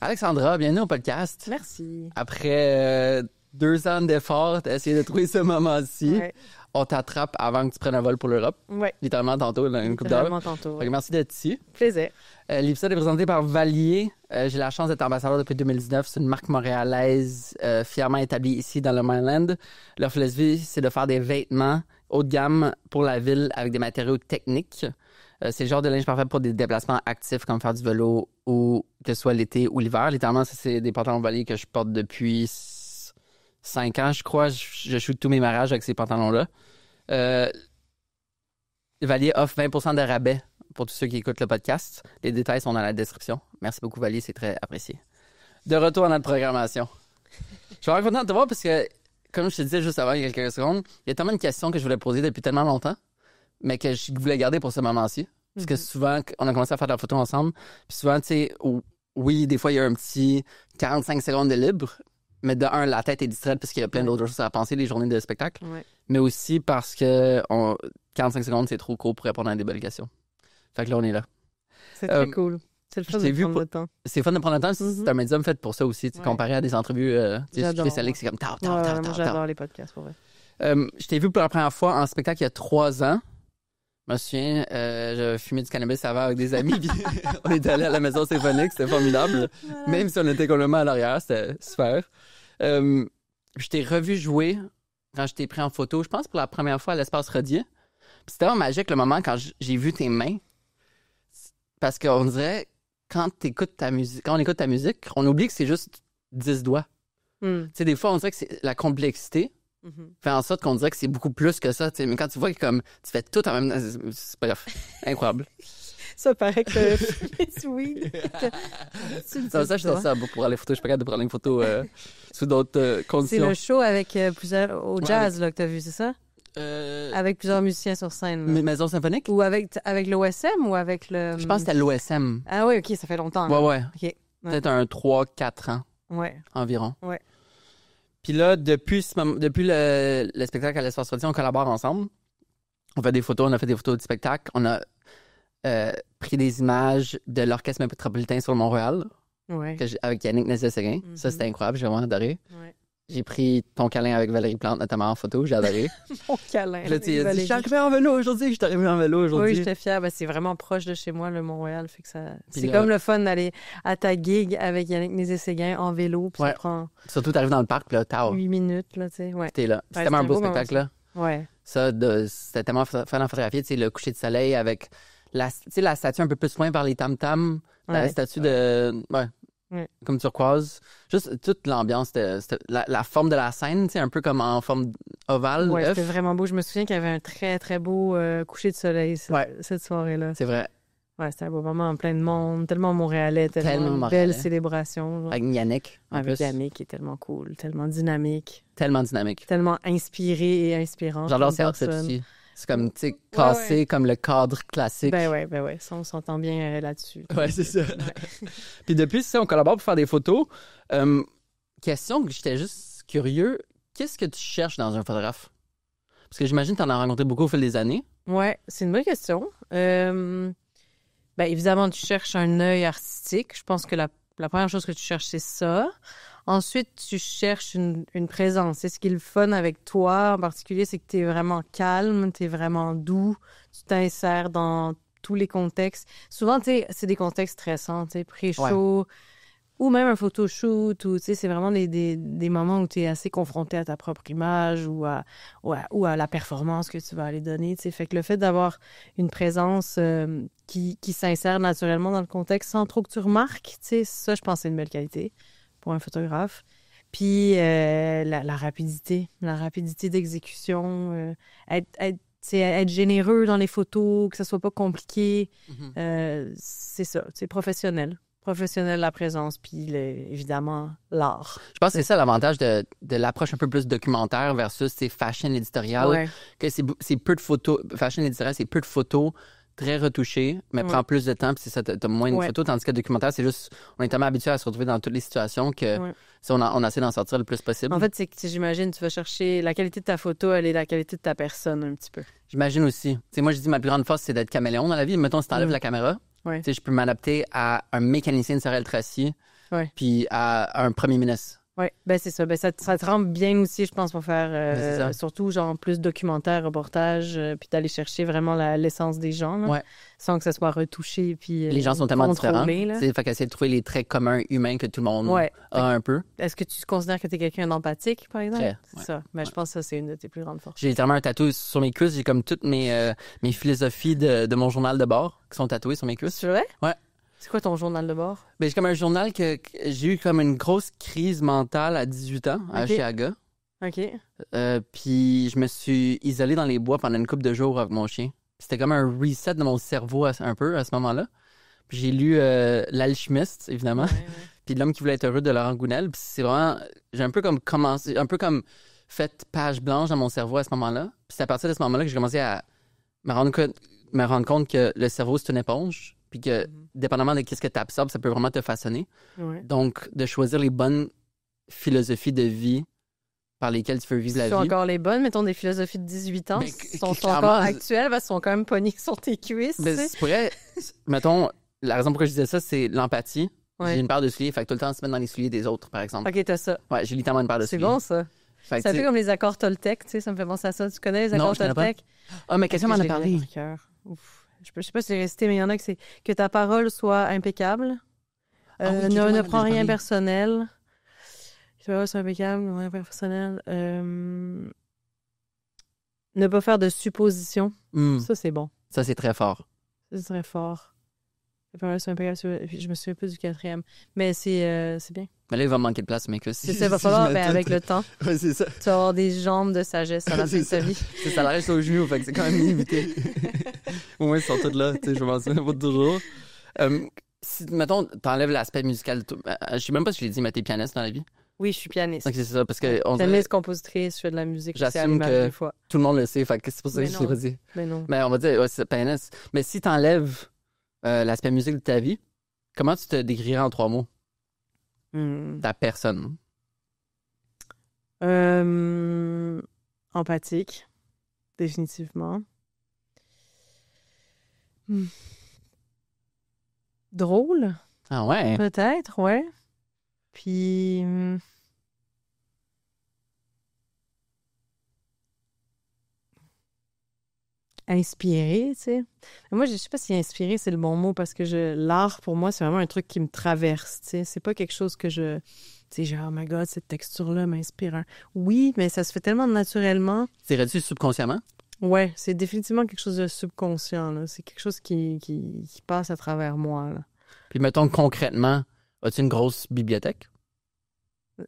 Alexandra, bienvenue au podcast. Merci. Après 2 ans d'efforts, t'as essayé de trouver ce moment-ci. Ouais. On t'attrape avant que tu prennes un vol pour l'Europe. Oui. Littéralement tantôt, dans une couple d'heures. Littéralement tantôt. Fait que merci d'être ici. Plaisir. L'épisode est présenté par Valier. J'ai la chance d'être ambassadeur depuis 2019. C'est une marque montréalaise fièrement établie ici dans le Mainland. Leur philosophie, c'est de faire des vêtements haut de gamme pour la ville avec des matériaux techniques. C'est le genre de linge parfait pour des déplacements actifs comme faire du vélo ou que ce soit l'été ou l'hiver. Littéralement, ça, c'est des pantalons Valier que je porte depuis 5 ans, je crois. Je shoot tous mes mariages avec ces pantalons-là. Valier offre 20% de rabais pour tous ceux qui écoutent le podcast. Les détails sont dans la description. Merci beaucoup, Valier, c'est très apprécié. De retour à notre programmation. Je suis vraiment content de te voir parce que, comme je te disais juste avant, il y a quelques secondes, il y a tellement de questions que je voulais poser depuis tellement longtemps, mais que je voulais garder pour ce moment-ci. Parce que souvent, on a commencé à faire de la photo ensemble, puis souvent, tu sais, oui, des fois, il y a un petit 45 secondes de libre, mais de un, la tête est distraite parce qu'il y a plein d'autres choses à penser, les journées de spectacle, mais aussi parce que 45 secondes, c'est trop court pour répondre à des belles questions. Fait que là, on est là. C'est très cool. C'est le fun de prendre le temps. C'est fun de prendre le temps. C'est un médium fait pour ça aussi, comparé à des entrevues. J'adore. C'est comme tard. Moi, j'adore les podcasts, pour vrai. Je t'ai vu pour la première fois en spectacle il y a 3 ans. Je me souviens, j'avais fumé du cannabis avant avec des amis, puis on est allé à la maison symphonique, c'était formidable. Même si on était complètement à l'arrière, c'était super. Je t'ai revu jouer quand je t'ai pris en photo, je pense pour la première fois à l'Espace Rodier. Puis c'était vraiment magique le moment quand j'ai vu tes mains. Parce qu'on dirait, quand on écoute ta musique, on oublie que c'est juste 10 doigts. Tu sais, des fois, on dirait que c'est la complexité. Fait en sorte qu'on dirait que c'est beaucoup plus que ça, t'sais. Mais quand tu vois que comme tu fais tout en même temps, c'est bref, incroyable. Ça paraît que c'est oui. Ça, je fais ça pour aller photo. Je suis pas capable de prendre une photo sous d'autres conditions. C'est le show avec plusieurs au jazz là, que t'as vu, c'est ça? Avec plusieurs musiciens sur scène. Maison symphonique? Ou avec l'OSM ou avec le... Je pense que c'était l'OSM. Ah oui, OK, ça fait longtemps. Ouais. OK. Peut-être un 3-4 ans. Ouais. Environ. Ouais. Puis là, depuis le spectacle à l'Espace Rodier, on collabore ensemble. On fait des photos, on a fait des photos du spectacle. On a pris des images de l'Orchestre métropolitain sur le Mont-Royal avec Yannick Nézet-Séguin. Ça, c'était incroyable. J'ai vraiment adoré. Ouais. J'ai pris ton câlin avec Valérie Plante, notamment en photo. J'ai adoré. Mon câlin. Là, tu as dit, je suis arrivé en vélo aujourd'hui. Je suis arrivé en vélo aujourd'hui. Oui, j'étais fière. Ben, c'est vraiment proche de chez moi, le Mont-Royal. Fait que c'est là, comme le fun d'aller à ta gig avec Yannick Nézet-Séguin en vélo. Puis ça prend surtout, tu arrives dans le parc, puis là, t'as 8 minutes. Là, tu sais. Ouais. T'es là. C'est tellement un beau spectacle, là. Ouais. Ça, c'était tellement fun à photographier. Tu sais, le coucher de soleil avec la statue un peu plus loin par les tam-tams. La statue de... comme turquoise. Juste toute l'ambiance, c'était la forme de la scène, tu sais, un peu comme en forme ovale. Ouais, c'était vraiment beau. Je me souviens qu'il y avait un très, très beau coucher de soleil cette soirée-là. C'est vrai. Ouais, c'était un beau moment, plein de monde, tellement montréalais, tellement belle célébration. Avec Yannick. Avec Yannick, qui est tellement cool, tellement dynamique. Tellement dynamique. Tellement inspiré et inspirant. J'adore cette aussi. C'est comme, tu sais, cassé comme le cadre classique. Ben ouais. Ça, on s'entend bien là-dessus. Ouais, c'est ça. Puis depuis, on collabore pour faire des photos. Question que j'étais juste curieux. Qu'est-ce que tu cherches dans un photographe? Parce que j'imagine que tu en as rencontré beaucoup au fil des années. Ouais, c'est une bonne question. Ben évidemment, tu cherches un œil artistique. Je pense que la première chose que tu cherches, c'est ça. Ensuite, tu cherches une présence. C'est ce qui est le fun avec toi en particulier, c'est que tu es vraiment calme, tu es vraiment doux, tu t'insères dans tous les contextes. Souvent, tu sais, c'est des contextes stressants, tu sais, pré-show ou même un photoshoot, ou tu sais, c'est vraiment des moments où tu es assez confronté à ta propre image ou à la performance que tu vas aller donner, tu sais. Fait que le fait d'avoir une présence qui s'insère naturellement dans le contexte sans trop que tu remarques, tu sais, ça, je pense que c'est une belle qualité pour un photographe. Puis la rapidité d'exécution, être généreux dans les photos, que ça soit pas compliqué, c'est ça, c'est professionnel, la présence, puis évidemment l'art. Je pense que c'est ça l'avantage de l'approche un peu plus documentaire versus fashion éditorial, que c'est peu de photos, fashion éditorial, c'est peu de photos, très retouché, mais prend plus de temps, puis c'est ça, t'as moins de photos, tandis que le documentaire, c'est juste, on est tellement habitué à se retrouver dans toutes les situations que on essaie d'en sortir le plus possible. En fait, c'est que, j'imagine, tu vas chercher la qualité de ta photo, elle est la qualité de ta personne un petit peu. J'imagine aussi. T'sais, moi, je dis ma plus grande force, c'est d'être caméléon dans la vie. Mettons, si t'enlèves la caméra, je peux m'adapter à un mécanicien de Sorel-Tracy Ouais. puis à un premier ministre. Oui, ben c'est ça. Ben ça te rend bien aussi, je pense, pour faire Ben, c'est ça. surtout genre plus documentaire, reportage, puis d'aller chercher vraiment l'essence des gens, là, Ouais. sans que ça soit retouché puis Les gens sont tellement différents. contrôlé, là. Fait qu'essayer de trouver les traits communs humains que tout le monde Ouais. a un peu. Est-ce que tu considères que tu es quelqu'un d'empathique, par exemple? Très, C'est ouais. ça. Mais je pense que ça, c'est une de tes plus grandes forces. J'ai littéralement un tatou sur mes cuisses. J'ai comme toutes mes philosophies de mon journal de bord qui sont tatouées sur mes cuisses. C'est vrai? Ouais. C'est quoi ton journal de bord? Ben, j'ai comme un journal que j'ai eu comme une grosse crise mentale à 18 ans à Ok. Chiaga. OK. Puis je me suis isolé dans les bois pendant une couple de jours avec mon chien. C'était comme un reset de mon cerveau un peu à ce moment-là. Puis j'ai lu L'Alchimiste, évidemment. Ouais, ouais. Puis L'homme qui voulait être heureux de Laurent Gounel. Puis c'est vraiment... J'ai un peu comme commencé... Un peu comme fait page blanche dans mon cerveau à ce moment-là. Puis c'est à partir de ce moment-là que j'ai commencé à me rendre compte que le cerveau, c'est une éponge. Puis que, dépendamment de ce que tu absorbes, ça peut vraiment te façonner. Ouais. Donc, de choisir les bonnes philosophies de vie par lesquelles tu veux vivre la Ce sont vie. encore les bonnes, mettons des philosophies de 18 ans, Ben, sont clairement, encore actuelles, parce qu'elles sont quand même pognées sur tes cuisses, tu Ben, sais. c'est pourrait, mettons, la raison pourquoi je disais ça, c'est l'empathie. Ouais. J'ai une paire de souliers, fait que tout le temps se mettre dans les souliers des autres, par exemple. OK, t'as ça. Ouais, j'ai littéralement une paire de C'est souliers. bon, ça. Fait que, C'est un tu peu sais- comme les accords Toltec, tu sais, ça me fait penser à ça. Tu connais les Non, accords je connais pas. Toltec? Ah, mais question m'en a parlé. Je sais pas si c'est resté, mais il y en a que c'est que ta parole soit impeccable. Ah oui, quelqu'un m'en Ne a prends déjà rien parlé. personnel. Que ta parole soit impeccable, ne prends rien personnel. Ne pas faire de suppositions. Ça, c'est bon. Ça, c'est très fort. Ça, c'est très fort. Ta parole soit impeccable. Je me souviens plus du quatrième. Mais c'est bien. Mais là, il va me manquer de place, mec. C'est ça, il va falloir, avec le temps, Ouais, c'est ça. tu vas avoir des jambes de sagesse à la fin de ta vie. Ça reste aux genoux, fait que c'est quand même limité. Au moins, ils sont tous là, tu sais, je m'en souviens pas toujours. Si, mettons, t'enlèves l'aspect musical, je sais même pas si je l'ai dit, mais t'es pianiste dans la vie. Oui, je suis pianiste. Donc, c'est ça, parce que Pianiste, compositrice, je fais de la musique, c'est J'assume animal que- des fois. tout le monde le sait, fait que c'est pour ça que Mais je l'ai non. pas dit. Mais non. Mais on va dire, ouais, c'est pianiste. Mais si t'enlèves l'aspect musique de ta vie, comment tu te décrirais en 3 mots? Ta personne. Empathique, définitivement. Drôle, Ah ouais? peut-être, ouais. Puis... inspiré, tu sais. Mais moi, je sais pas si inspiré, c'est le bon mot, parce que l'art, pour moi, c'est vraiment un truc qui me traverse, tu sais. C'est pas quelque chose que tu sais, genre, oh my God, cette texture-là m'inspire. Oui, mais ça se fait tellement naturellement. Dirais-tu subconsciemment? Ouais, c'est définitivement quelque chose de subconscient, là. C'est quelque chose qui passe à travers moi, là. Puis mettons concrètement, as-tu une grosse bibliothèque?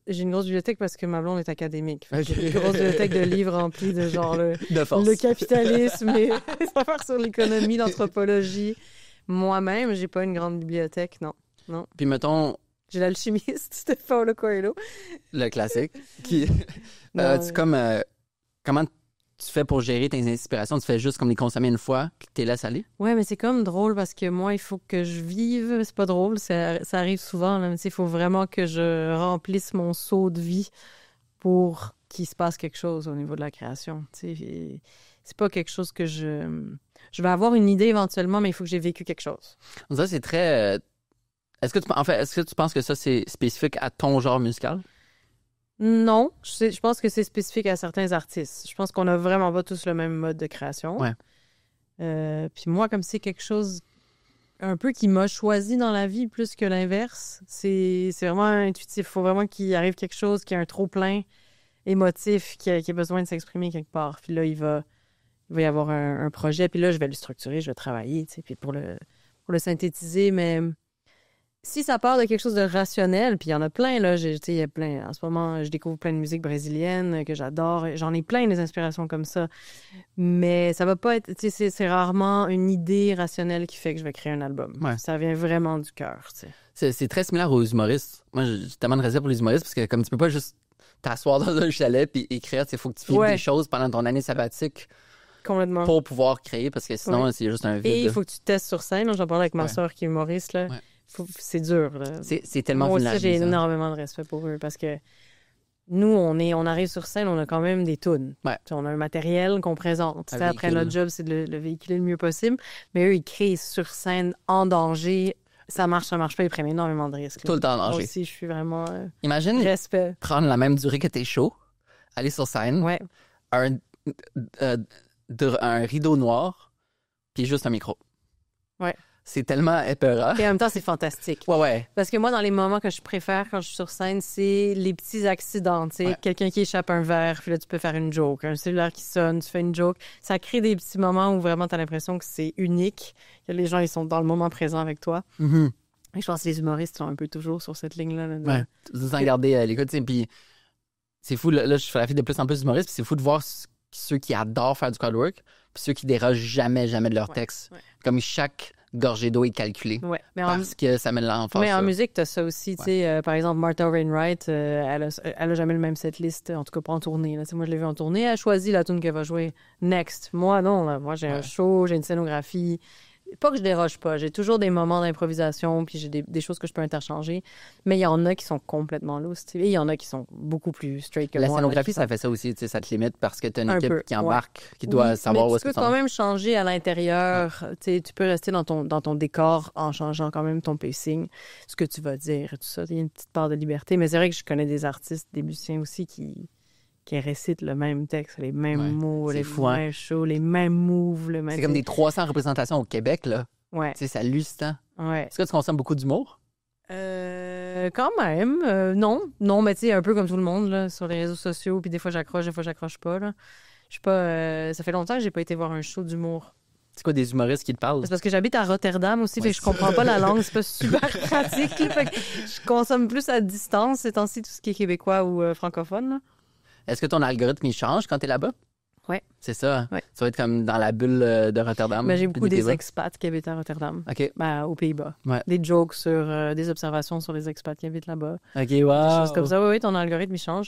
J'ai une grosse bibliothèque parce que ma blonde est académique. Fait que Ok. J'ai une grosse bibliothèque de livres remplis de genre De force. le capitalisme et les affaires sur l'économie, l'anthropologie. Moi-même, j'ai pas une grande bibliothèque, non. Puis mettons, J'ai l'alchimiste de Paulo Coelho. le classique. Qui, Non, comment tu fais pour gérer tes inspirations? Tu fais juste comme les consommer une fois, puis tu les laisses aller? Ouais, mais c'est comme drôle parce que moi, il faut que je vive. C'est pas drôle, ça arrive souvent. Là, mais tu sais, il faut vraiment que je remplisse mon seau de vie pour qu'il se passe quelque chose au niveau de la création. Tu sais, et c'est pas quelque chose que je vais avoir une idée éventuellement, mais il faut que j'ai vécu quelque chose. Ça, c'est très... est-ce que tu penses que ça, c'est spécifique à ton genre musical? Non, je pense que c'est spécifique à certains artistes. Je pense qu'on a vraiment pas tous le même mode de création. Ouais. Puis moi, comme c'est quelque chose un peu qui m'a choisi dans la vie plus que l'inverse, c'est vraiment intuitif. Il faut vraiment qu'il arrive quelque chose qui a un trop-plein émotif, qui a besoin de s'exprimer quelque part. Puis là, il va y avoir un projet. Puis là, je vais le structurer, je vais travailler, tu sais, puis pour le synthétiser. Mais si ça part de quelque chose de rationnel, puis il y en a plein, là, tu sais, il y a plein. En ce moment, je découvre plein de musique brésilienne que j'adore. J'en ai plein des inspirations comme ça. Mais ça va pas être, tu sais, c'est rarement une idée rationnelle qui fait que je vais créer un album. Ouais. Ça vient vraiment du cœur, tu sais. C'est très similaire aux humoristes. Moi, j'ai tellement de respect pour les humoristes parce que comme tu peux pas juste t'asseoir dans un chalet puis écrire, il faut que tu vives Ouais. des choses pendant ton année sabbatique Complètement. pour pouvoir créer parce que sinon, Ouais. c'est juste un vide. Et il faut que tu testes sur scène. J'en parlais avec ma Ouais. soeur qui est humoriste, là. Ouais. C'est dur, là. C'est tellement Moi aussi, j'ai vulnérisant. énormément de respect pour eux parce que nous, on arrive sur scène, on a quand même des tunes. Ouais. Tu sais, on a un matériel qu'on présente. Tu sais, après, véhicule. notre job, c'est de le véhiculer le mieux possible. Mais eux, ils créent sur scène, en danger, Ça marche pas, ils prennent énormément de risques. Tout le temps Moi danger. aussi, je suis vraiment... Imagine respect. prendre la même durée que t'es chaud, aller sur scène, Ouais. un rideau noir, puis juste un micro. Ouais. C'est tellement épeurant. Et en même temps, c'est fantastique. Ouais. Parce que moi, dans les moments que je préfère quand je suis sur scène, c'est les petits accidents. Tu sais, Ouais. quelqu'un qui échappe un verre, puis là, tu peux faire une joke. Un cellulaire qui sonne, tu fais une joke. Ça crée des petits moments où vraiment, tu as l'impression que c'est unique, que les gens, ils sont dans le moment présent avec toi. Mhm. Et je pense que les humoristes sont un peu toujours sur cette ligne-là. Là, de... Ouais. Sans garder l'écoute, tu sais, puis c'est fou, là, je fais la fille de plus en plus d'humoristes, puis c'est fou de voir ceux qui adorent faire du crowd work, puis ceux qui dérogent jamais de leur texte. Ouais. Comme chaque gorgée d'eau est calculée. Ouais. Mais Parce que ça met l'emphase. Mais en musique, tu as ça aussi. Tu sais, par exemple, Martha Wainwright, elle a jamais le même setlist, en tout cas pas en tournée. Là. Moi, je l'ai vue en tournée. Elle choisit la tune qu'elle va jouer next. Moi, non. Là. Moi, j'ai un show, j'ai une scénographie. Pas que je déroge pas. J'ai toujours des moments d'improvisation, puis j'ai des choses que je peux interchanger. Mais il y en a qui sont complètement loose. Et il y en a qui sont beaucoup plus straight que La moi. scénographie, ça fait ça aussi. Tu sais, ça te limite parce que tu as une Un équipe peu, qui embarque, qui doit Oui, savoir mais où est-ce que tu ça peux va. quand même changer à l'intérieur. Tu peux rester dans ton décor en changeant quand même ton pacing, ce que tu vas dire et tout ça. Il y a une petite part de liberté. Mais c'est vrai que je connais des artistes, des musiciens aussi qui récitent le même texte, les mêmes mots, c'est les fou, hein? mêmes shows, les mêmes moves. C'est comme des 300 représentations au Québec, là. Ouais. Tu sais, c'est hallucinant. Ouais. Est-ce que tu consommes beaucoup d'humour? Quand même. Non, mais tu sais, un peu comme tout le monde, là, sur les réseaux sociaux, puis des fois j'accroche, des fois j'accroche pas, là. Je suis pas... ça fait longtemps que j'ai pas été voir un show d'humour. C'est quoi des humoristes qui te parlent? C'est parce que j'habite à Rotterdam aussi, fait que je comprends pas la langue, c'est pas super pratique, là, fait que je consomme plus à distance ces temps-ci, tout ce qui est québécois ou francophone, là. Est-ce que ton algorithme, il change quand t'es là-bas? Ouais. C'est ça? Ouais. Tu vas être comme dans la bulle de Rotterdam? Mais j'ai puis beaucoup des Pays-Bas? expats qui habitent à Rotterdam. OK. Aux Pays-Bas. Ouais. Des jokes sur des observations sur les expats qui habitent là-bas. OK, Des wow. choses comme ça. Oui, ton algorithme, il change.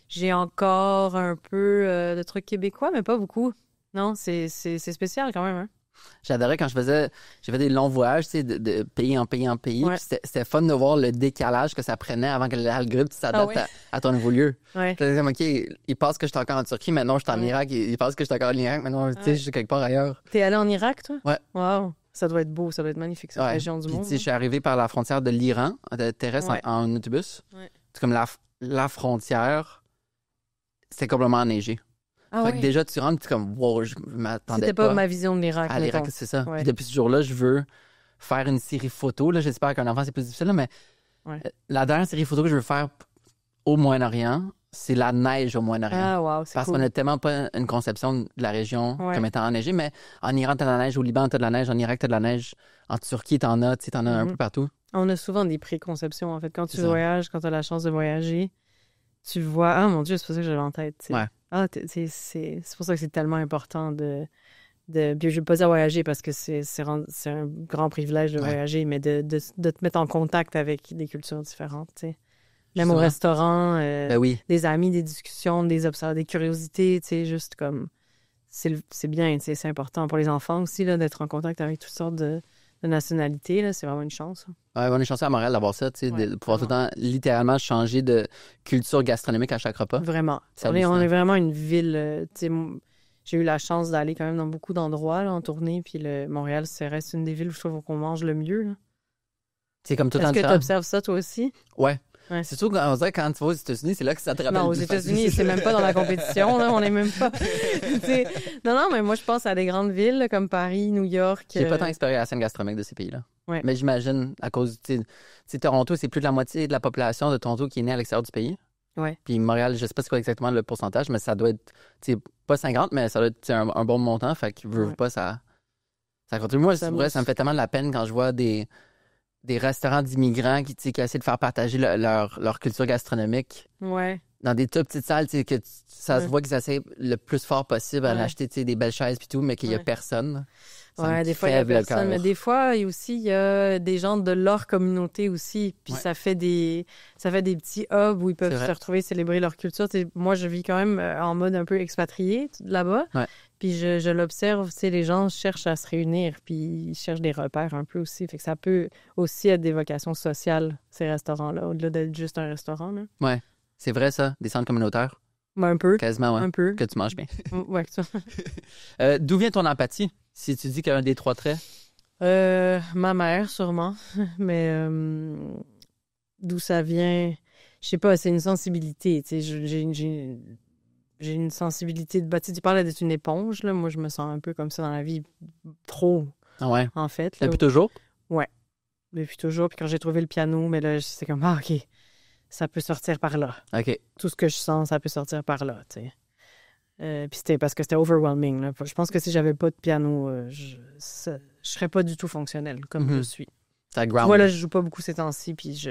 J'ai encore un peu de trucs québécois, mais pas beaucoup. Non, c'est spécial quand même. Hein? J'adorais quand j'ai fait des longs voyages, tu sais, de pays en pays en pays. Ouais. Puis c'était fun de voir le décalage que ça prenait avant que l'algorithme s'adapte à ton nouveau lieu. Ouais. J'étais comme, OK, il pense que je suis encore en Turquie, maintenant je suis en Irak. Il pense que je suis encore en Irak, maintenant, tu sais, je suis quelque part ailleurs. T'es allé en Irak, toi? Ouais. Wow. Ça doit être beau, ça doit être magnifique, cette région du Puis, monde. tu sais, je suis arrivé par la frontière de l'Iran, terrestre, Ouais. en autobus. Ouais. C'est comme la frontière, c'était complètement enneigé. Ah Fait que ouais. déjà, tu rentres, tu es comme, wow, je m'attendais C'était pas ma vision de l'Irak. à l'Irak, mettons. c'est ça. Ouais. Puis depuis ce jour-là, je veux faire une série photo. Là, j'espère qu'un enfant, c'est plus difficile, là, mais Ouais. la dernière série photo que je veux faire au Moyen-Orient, c'est la neige au Moyen-Orient. Ah, wow, c'est Parce cool. qu'on n'a tellement pas une conception de la région Ouais. comme étant enneigée, mais en Iran, t'as de la neige, au Liban, t'as de la neige, en Irak, t'as de la neige, en Turquie, t'en as, tu sais, t'en as un Mhm. peu partout. On a souvent des préconceptions, en fait. Quand tu C'est ça. voyages, quand tu as la chance de voyager, tu vois... Ah, mon Dieu, c'est pas ça que j'avais en tête. tu sais. Ouais. Ah, c'est pour ça que c'est tellement important de... Puis je veux pas dire voyager parce que c'est un grand privilège de Ouais. voyager, mais de te mettre en contact avec des cultures différentes, tu sais. Même Justement. au restaurant, Ben oui. des amis, des discussions, des curiosités, tu sais, juste comme... C'est bien, tu sais, c'est important pour les enfants aussi, là, d'être en contact avec toutes sortes de nationalités, là. C'est vraiment une chance. Ouais, on est chanceux à Montréal d'avoir ça, tu sais, Ouais, de pouvoir tout le temps littéralement changer de culture gastronomique à chaque repas. Vraiment. C'est On hallucinant. est vraiment une ville. Tu sais, j'ai eu la chance d'aller quand même dans beaucoup d'endroits là, en tournée. Puis Montréal, reste une des villes où je trouve qu'on mange le mieux. Là. C'est comme tout le temps Est-ce que tu différent. observes ça toi aussi? Ouais. Ouais. C'est sûr qu'on dirait que quand tu vas aux États-Unis, c'est là que ça te rappelle. Non, aux plus États-Unis, facile. c'est même pas dans la compétition. Là, on n'est même pas. Tu sais, non, mais moi, je pense à des grandes villes là, comme Paris, New York. J'ai pas tant exploré la scène gastronomique de ces pays-là. Ouais. Mais j'imagine, à cause, tu sais, Toronto, c'est plus de la moitié de la population de Toronto qui est née à l'extérieur du pays. Ouais. Puis Montréal, je sais pas c'est quoi exactement le pourcentage, mais ça doit être, tu sais, pas 50, mais ça doit être tu sais, un bon montant. Fait que veux Ouais. pas, ça continue. Moi, Ça c'est vrai, ça me fait tellement de la peine quand je vois des restaurants d'immigrants qui, tu sais, qui essaient de faire partager leur culture gastronomique Ouais. dans des toutes petites salles, tu sais, que ça se Ouais. voit qu'ils essaient le plus fort possible à Ouais. acheter, tu sais, des belles chaises puis tout, mais qu'il y a Ouais. personne. Ça Ouais, me des fois, il y a crève le personne. Mais cœur. des fois, il y a des gens de leur communauté aussi. Puis Ouais. ça fait des petits hubs où ils peuvent C'est vrai. se retrouver, célébrer leur culture. Tu sais, moi, je vis quand même en mode un peu expatrié là-bas. Ouais. Puis je l'observe, tu sais, les gens cherchent à se réunir. Puis ils cherchent des repères un peu aussi. Fait que ça peut aussi être des vocations sociales, ces restaurants-là, au-delà d'être juste un restaurant. Là. Ouais. C'est vrai, ça, des centres communautaires. Mais un peu. Quasiment, ouais. Un peu. Que tu manges bien. Ouais, ça. D'où vient ton empathie? Si tu dis qu'un des 3 traits. Ma mère, sûrement. Mais d'où ça vient, je sais pas, c'est une sensibilité. Tu sais, j'ai une sensibilité de... Tu parlais d'être une éponge, là. Moi, je me sens un peu comme ça dans la vie. Trop, Ah ouais. en fait. Là. Depuis toujours? Ouais. Depuis toujours. Puis quand j'ai trouvé le piano, mais là, c'est comme, OK, ça peut sortir par là. OK. Tout ce que je sens, ça peut sortir par là, tu sais. Puis c'était parce que c'était overwhelming. Là. Je pense que si j'avais pas de piano, je serais pas du tout fonctionnelle comme je suis. Ça ground. Moi, là, je joue pas beaucoup ces temps-ci, puis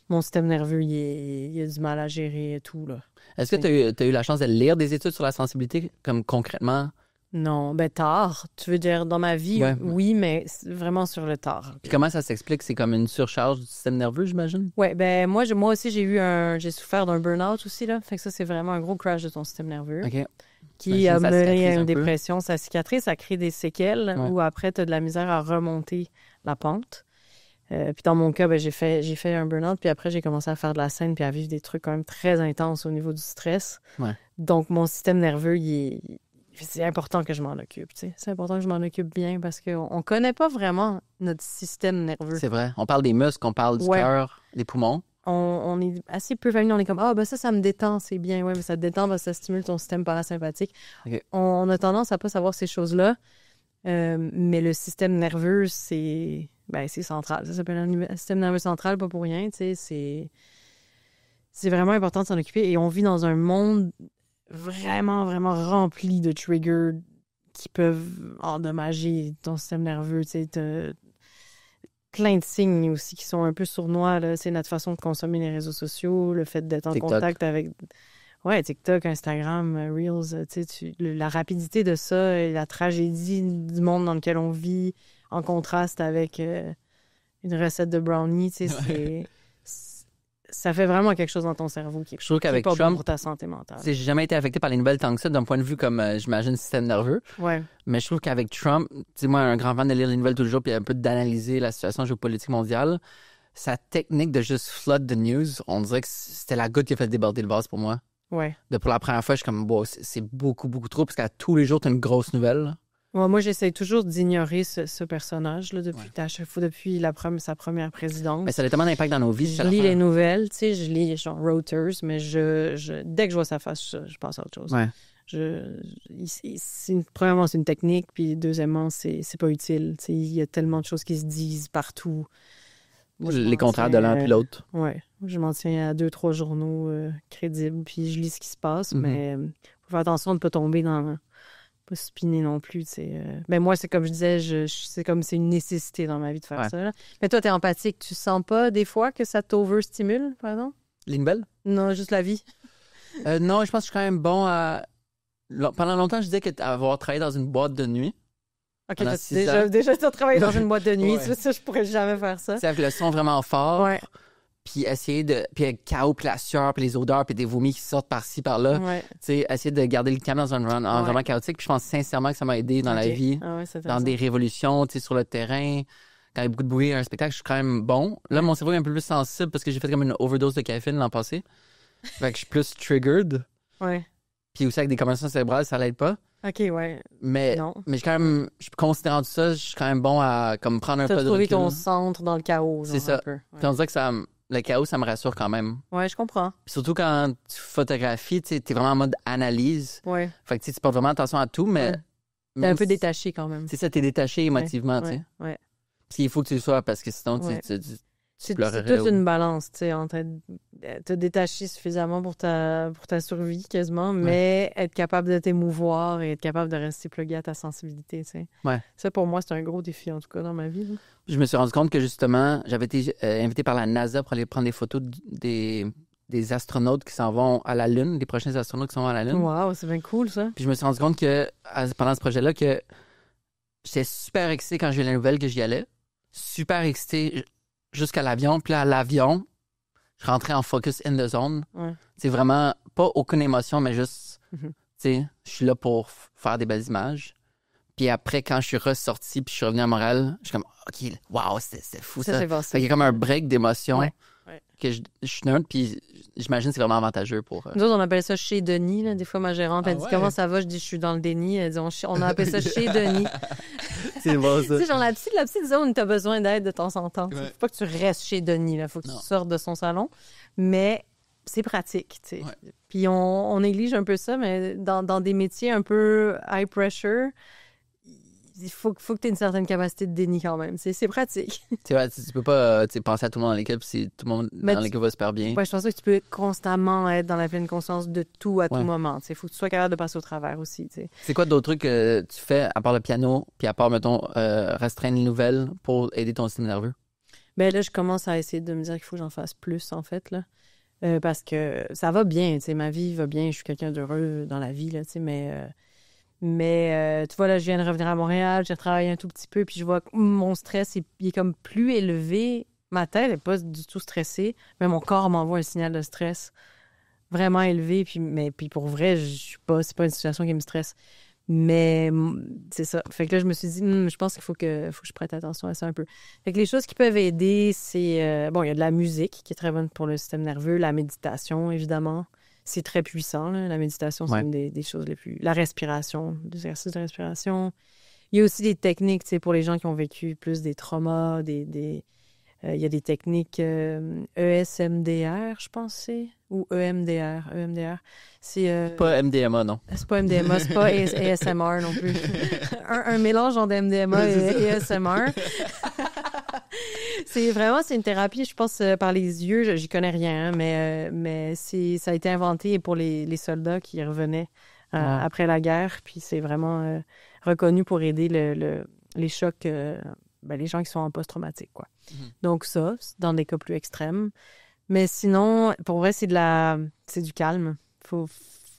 mon système nerveux, il a du mal à gérer et tout, là. Est-ce que tu as eu la chance de lire des études sur la sensibilité, comme concrètement? Non, tard. Tu veux dire, dans ma vie, Ouais. oui, mais vraiment sur le tard. Puis comment ça s'explique? C'est comme une surcharge du système nerveux, j'imagine? Ouais, moi aussi, j'ai souffert d'un burn-out aussi, là. Fait que ça, c'est vraiment un gros crash de ton système nerveux. OK. Qui a Ça mené cicatrise à un une peu. dépression. Ça cicatrise, ça crée des séquelles Ouais. où après, tu as de la misère à remonter la pente. Puis dans mon cas, j'ai fait un burn-out, puis après, j'ai commencé à faire de la scène puis à vivre des trucs quand même très intenses au niveau du stress. Ouais. Donc, mon système nerveux, c'est important que je m'en occupe. Tu sais. C'est important que je m'en occupe bien parce qu'on ne connaît pas vraiment notre système nerveux. C'est vrai. On parle des muscles, on parle du cœur, des poumons. On est assez peu familier. On est comme, ça me détend, c'est bien. Ouais, mais ça te détend parce que ça stimule ton système parasympathique. Okay. On a tendance à pas savoir ces choses-là. Mais le système nerveux, c'est central. Ça s'appelle un système nerveux central, pas pour rien. Tu sais, c'est vraiment important de s'en occuper. Et on vit dans un monde vraiment, vraiment rempli de triggers qui peuvent endommager ton système nerveux. Tu sais, t'as plein de signes aussi qui sont un peu sournois. Là. C'est notre façon de consommer les réseaux sociaux, le fait d'être en contact avec... Ouais, TikTok, Instagram, Reels, tu sais, la rapidité de ça et la tragédie du monde dans lequel on vit en contraste avec une recette de brownie, tu sais, ça fait vraiment quelque chose dans ton cerveau qui est pas bon pour ta santé mentale. J'ai jamais été affecté par les nouvelles tant que ça d'un point de vue comme, j'imagine, système nerveux. Ouais. Mais je trouve qu'avec Trump, tu sais, moi, un grand fan de lire les nouvelles tous les jours puis un peu d'analyser la situation géopolitique mondiale, sa technique de juste flood the news, on dirait que c'était la goutte qui a fait déborder le vase pour moi. Ouais. Pour la première fois, je suis comme, c'est beaucoup, beaucoup trop, parce qu'à tous les jours, t'as une grosse nouvelle. Ouais, moi, j'essaie toujours d'ignorer ce personnage-là depuis sa première présidence. Mais ça a tellement d'impact dans nos vies. Je lis les nouvelles, tu sais, je lis genre Reuters, mais dès que je vois sa face, je passe à autre chose. Ouais. Premièrement, c'est une technique, puis deuxièmement, c'est pas utile. Tu sais, il y a tellement de choses qui se disent partout. Les contraires de l'un puis l'autre. Oui. Je m'en tiens à 2-3 journaux crédibles, puis je lis ce qui se passe, mais il faut faire attention de ne pas tomber dans... pas spinner non plus, tu sais. Mais moi, c'est comme je disais, c'est comme c'est une nécessité dans ma vie de faire ça. Là. Mais toi, t'es empathique. Tu sens pas, des fois, que ça t'overstimule, par exemple? Les nouvelles? Non, juste la vie. Non, je pense que je suis quand même bon à... Pendant longtemps, je disais qu'avoir travaillé dans une boîte de nuit. OK, déjà tu as travaillé dans une boîte de nuit. Ouais. Ça, je pourrais jamais faire ça. C'est avec le son vraiment fort. Ouais. Puis essayer de... Puis avec le chaos, puis la sueur, puis les odeurs, puis des vomis qui sortent par-ci, par-là. Ouais. Tu sais, essayer de garder le calme dans un environnement chaotique. Puis je pense sincèrement que ça m'a aidé dans la vie. Ah ouais, dans des révolutions, tu sais, sur le terrain. Quand il y a beaucoup de bruit, un spectacle, je suis quand même bon. Là, mon cerveau est un peu plus sensible parce que j'ai fait comme une overdose de caféine l'an passé. Fait que je suis plus triggered. Ouais. Puis aussi avec des commotions cérébrales, ça l'aide pas. OK, ouais. Mais considérant tout ça, je suis quand même bon à comme prendre un peu de recul. T'as trouvé ton centre dans le chaos. C'est ça. Un peu. Ouais. Puis on dirait que le chaos, ça me rassure quand même. Ouais, je comprends. Puis surtout quand tu photographies, tu sais, t'es vraiment en mode analyse. Ouais. Fait que tu portes vraiment attention à tout, mais... T'es un peu détaché quand même. C'est ça, t'es détaché émotivement, tu sais. Ouais. Puis il faut que tu le sois parce que sinon, c'est toute une balance, tu sais, entre te détacher suffisamment pour ta survie quasiment, mais être capable de t'émouvoir et être capable de rester plugué à ta sensibilité, tu sais. Ouais. Ça, pour moi, c'est un gros défi, en tout cas, dans ma vie. Là. Je me suis rendu compte que, justement, j'avais été invité par la NASA pour aller prendre des photos des astronautes qui s'en vont à la Lune, des prochains astronautes qui s'en vont à la Lune. Wow, c'est bien cool, ça. Puis je me suis rendu compte que, pendant ce projet-là, que j'étais super excité quand j'ai eu la nouvelle que j'y allais. Super excité jusqu'à l'avion. Puis là, à l'avion, je rentrais en focus in the zone. Ouais. C'est vraiment pas aucune émotion, mais juste, tu sais, je suis là pour faire des belles images. Puis après, quand je suis ressorti puis je suis revenu à Montréal, je suis comme, OK, wow, c'était fou ça. C'est passé. Fait qu'il y a comme un break d'émotion Ouais. que je suis neutre, puis j'imagine que c'est vraiment avantageux pour... Nous autres, on appelle ça chez Denis. Là. Des fois, ma gérante, elle dit comment ça va? Je dis, je suis dans le déni. Elle dit, on a appelé ça chez Denis. C'est bon, ça. Tu sais, genre la petite zone où tu as besoin d'aide de temps en temps. Ouais. Faut pas que tu restes chez Denis, là. Faut que Non. tu sortes de son salon. Mais c'est pratique, tu sais. Ouais. Puis on néglige un peu ça, mais dans des métiers un peu high pressure, il faut que tu aies une certaine capacité de déni quand même. C'est pratique. Tu vois, tu peux pas penser à tout le monde dans l'équipe si tout le monde Mais dans l'équipe va super bien. Ouais, je pense que tu peux constamment être dans la pleine conscience de tout à tout Ouais. moment. Il faut que tu sois capable de passer au travers aussi. Tu sais. C'est quoi d'autres trucs que tu fais à part le piano, puis à part, mettons, restreindre les nouvelles pour aider ton système nerveux? Ben là, je commence à essayer de me dire qu'il faut que j'en fasse plus, en fait, là. Parce que ça va bien, tu sais, ma vie va bien, je suis quelqu'un d'heureux dans la vie, là, tu sais, mais tu vois, là, je viens de revenir à Montréal, j'ai retravaillé un tout petit peu, puis je vois que mon stress, il est comme plus élevé. Ma tête n'est pas du tout stressée, mais mon corps m'envoie un signal de stress vraiment élevé, puis pour vrai, c'est pas une situation qui me stresse. Mais c'est ça. Fait que là, je me suis dit, je pense qu'il faut que je prête attention à ça un peu. Fait que les choses qui peuvent aider, c'est... bon, il y a de la musique qui est très bonne pour le système nerveux, la méditation, évidemment. C'est très puissant, là. La méditation, c'est Ouais. une des choses les plus... La respiration, des exercices de respiration. Il y a aussi des techniques, tu sais, pour les gens qui ont vécu plus des traumas, il y a des techniques ESMDR, je pense c'est, ou EMDR. C'est Pas MDMA, non. c'est pas MDMA, c'est pas ASMR non plus. un mélange entre MDMA et ASMR. C'est une thérapie, je pense, par les yeux. J'y connais rien, hein, mais ça a été inventé pour les soldats qui revenaient après la guerre. Puis c'est vraiment reconnu pour aider les chocs, les gens qui sont en post-traumatique, quoi. Donc ça, c'est dans des cas plus extrêmes. Mais sinon, pour vrai, c'est du calme.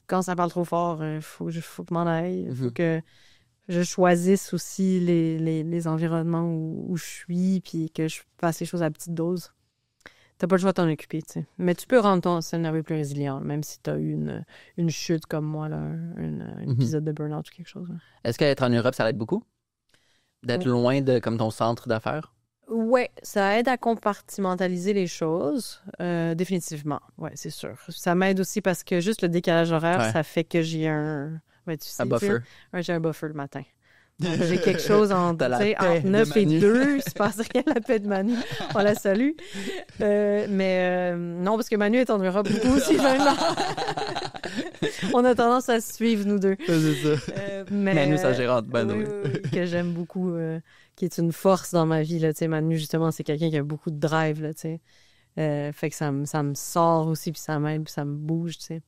Quand ça parle trop fort, faut que je m'en aille. Il faut que je choisisse aussi les environnements où je suis, puis que je fasse les choses à petite dose. T'as pas le choix de t'en occuper, tu sais. Mais tu peux rendre ton système nerveux plus résilient, même si t'as eu une chute comme moi, là, un épisode de burn-out ou quelque chose. Là. Est-ce qu'être en Europe, ça l'aide beaucoup? D'être loin de comme ton centre d'affaires? Ouais, ça aide à compartimentaliser les choses, définitivement. Ouais, c'est sûr. Ça m'aide aussi parce que juste le décalage horaire, ça fait que j'ai un buffer. J'ai un buffer le matin. Donc, j'ai quelque chose entre 9 et 2, il se passe rien, la paix de Manu. On la salue. Mais non, parce que Manu est en Europe beaucoup aussi maintenant. On a tendance à se suivre, nous deux. C'est ça. Manu, sa gérante, oui, que j'aime beaucoup, qui est une force dans ma vie. Là, Manu, justement, c'est quelqu'un qui a beaucoup de drive. Là, fait que ça me sort aussi, puis ça m'aide, puis ça me bouge. T'sais.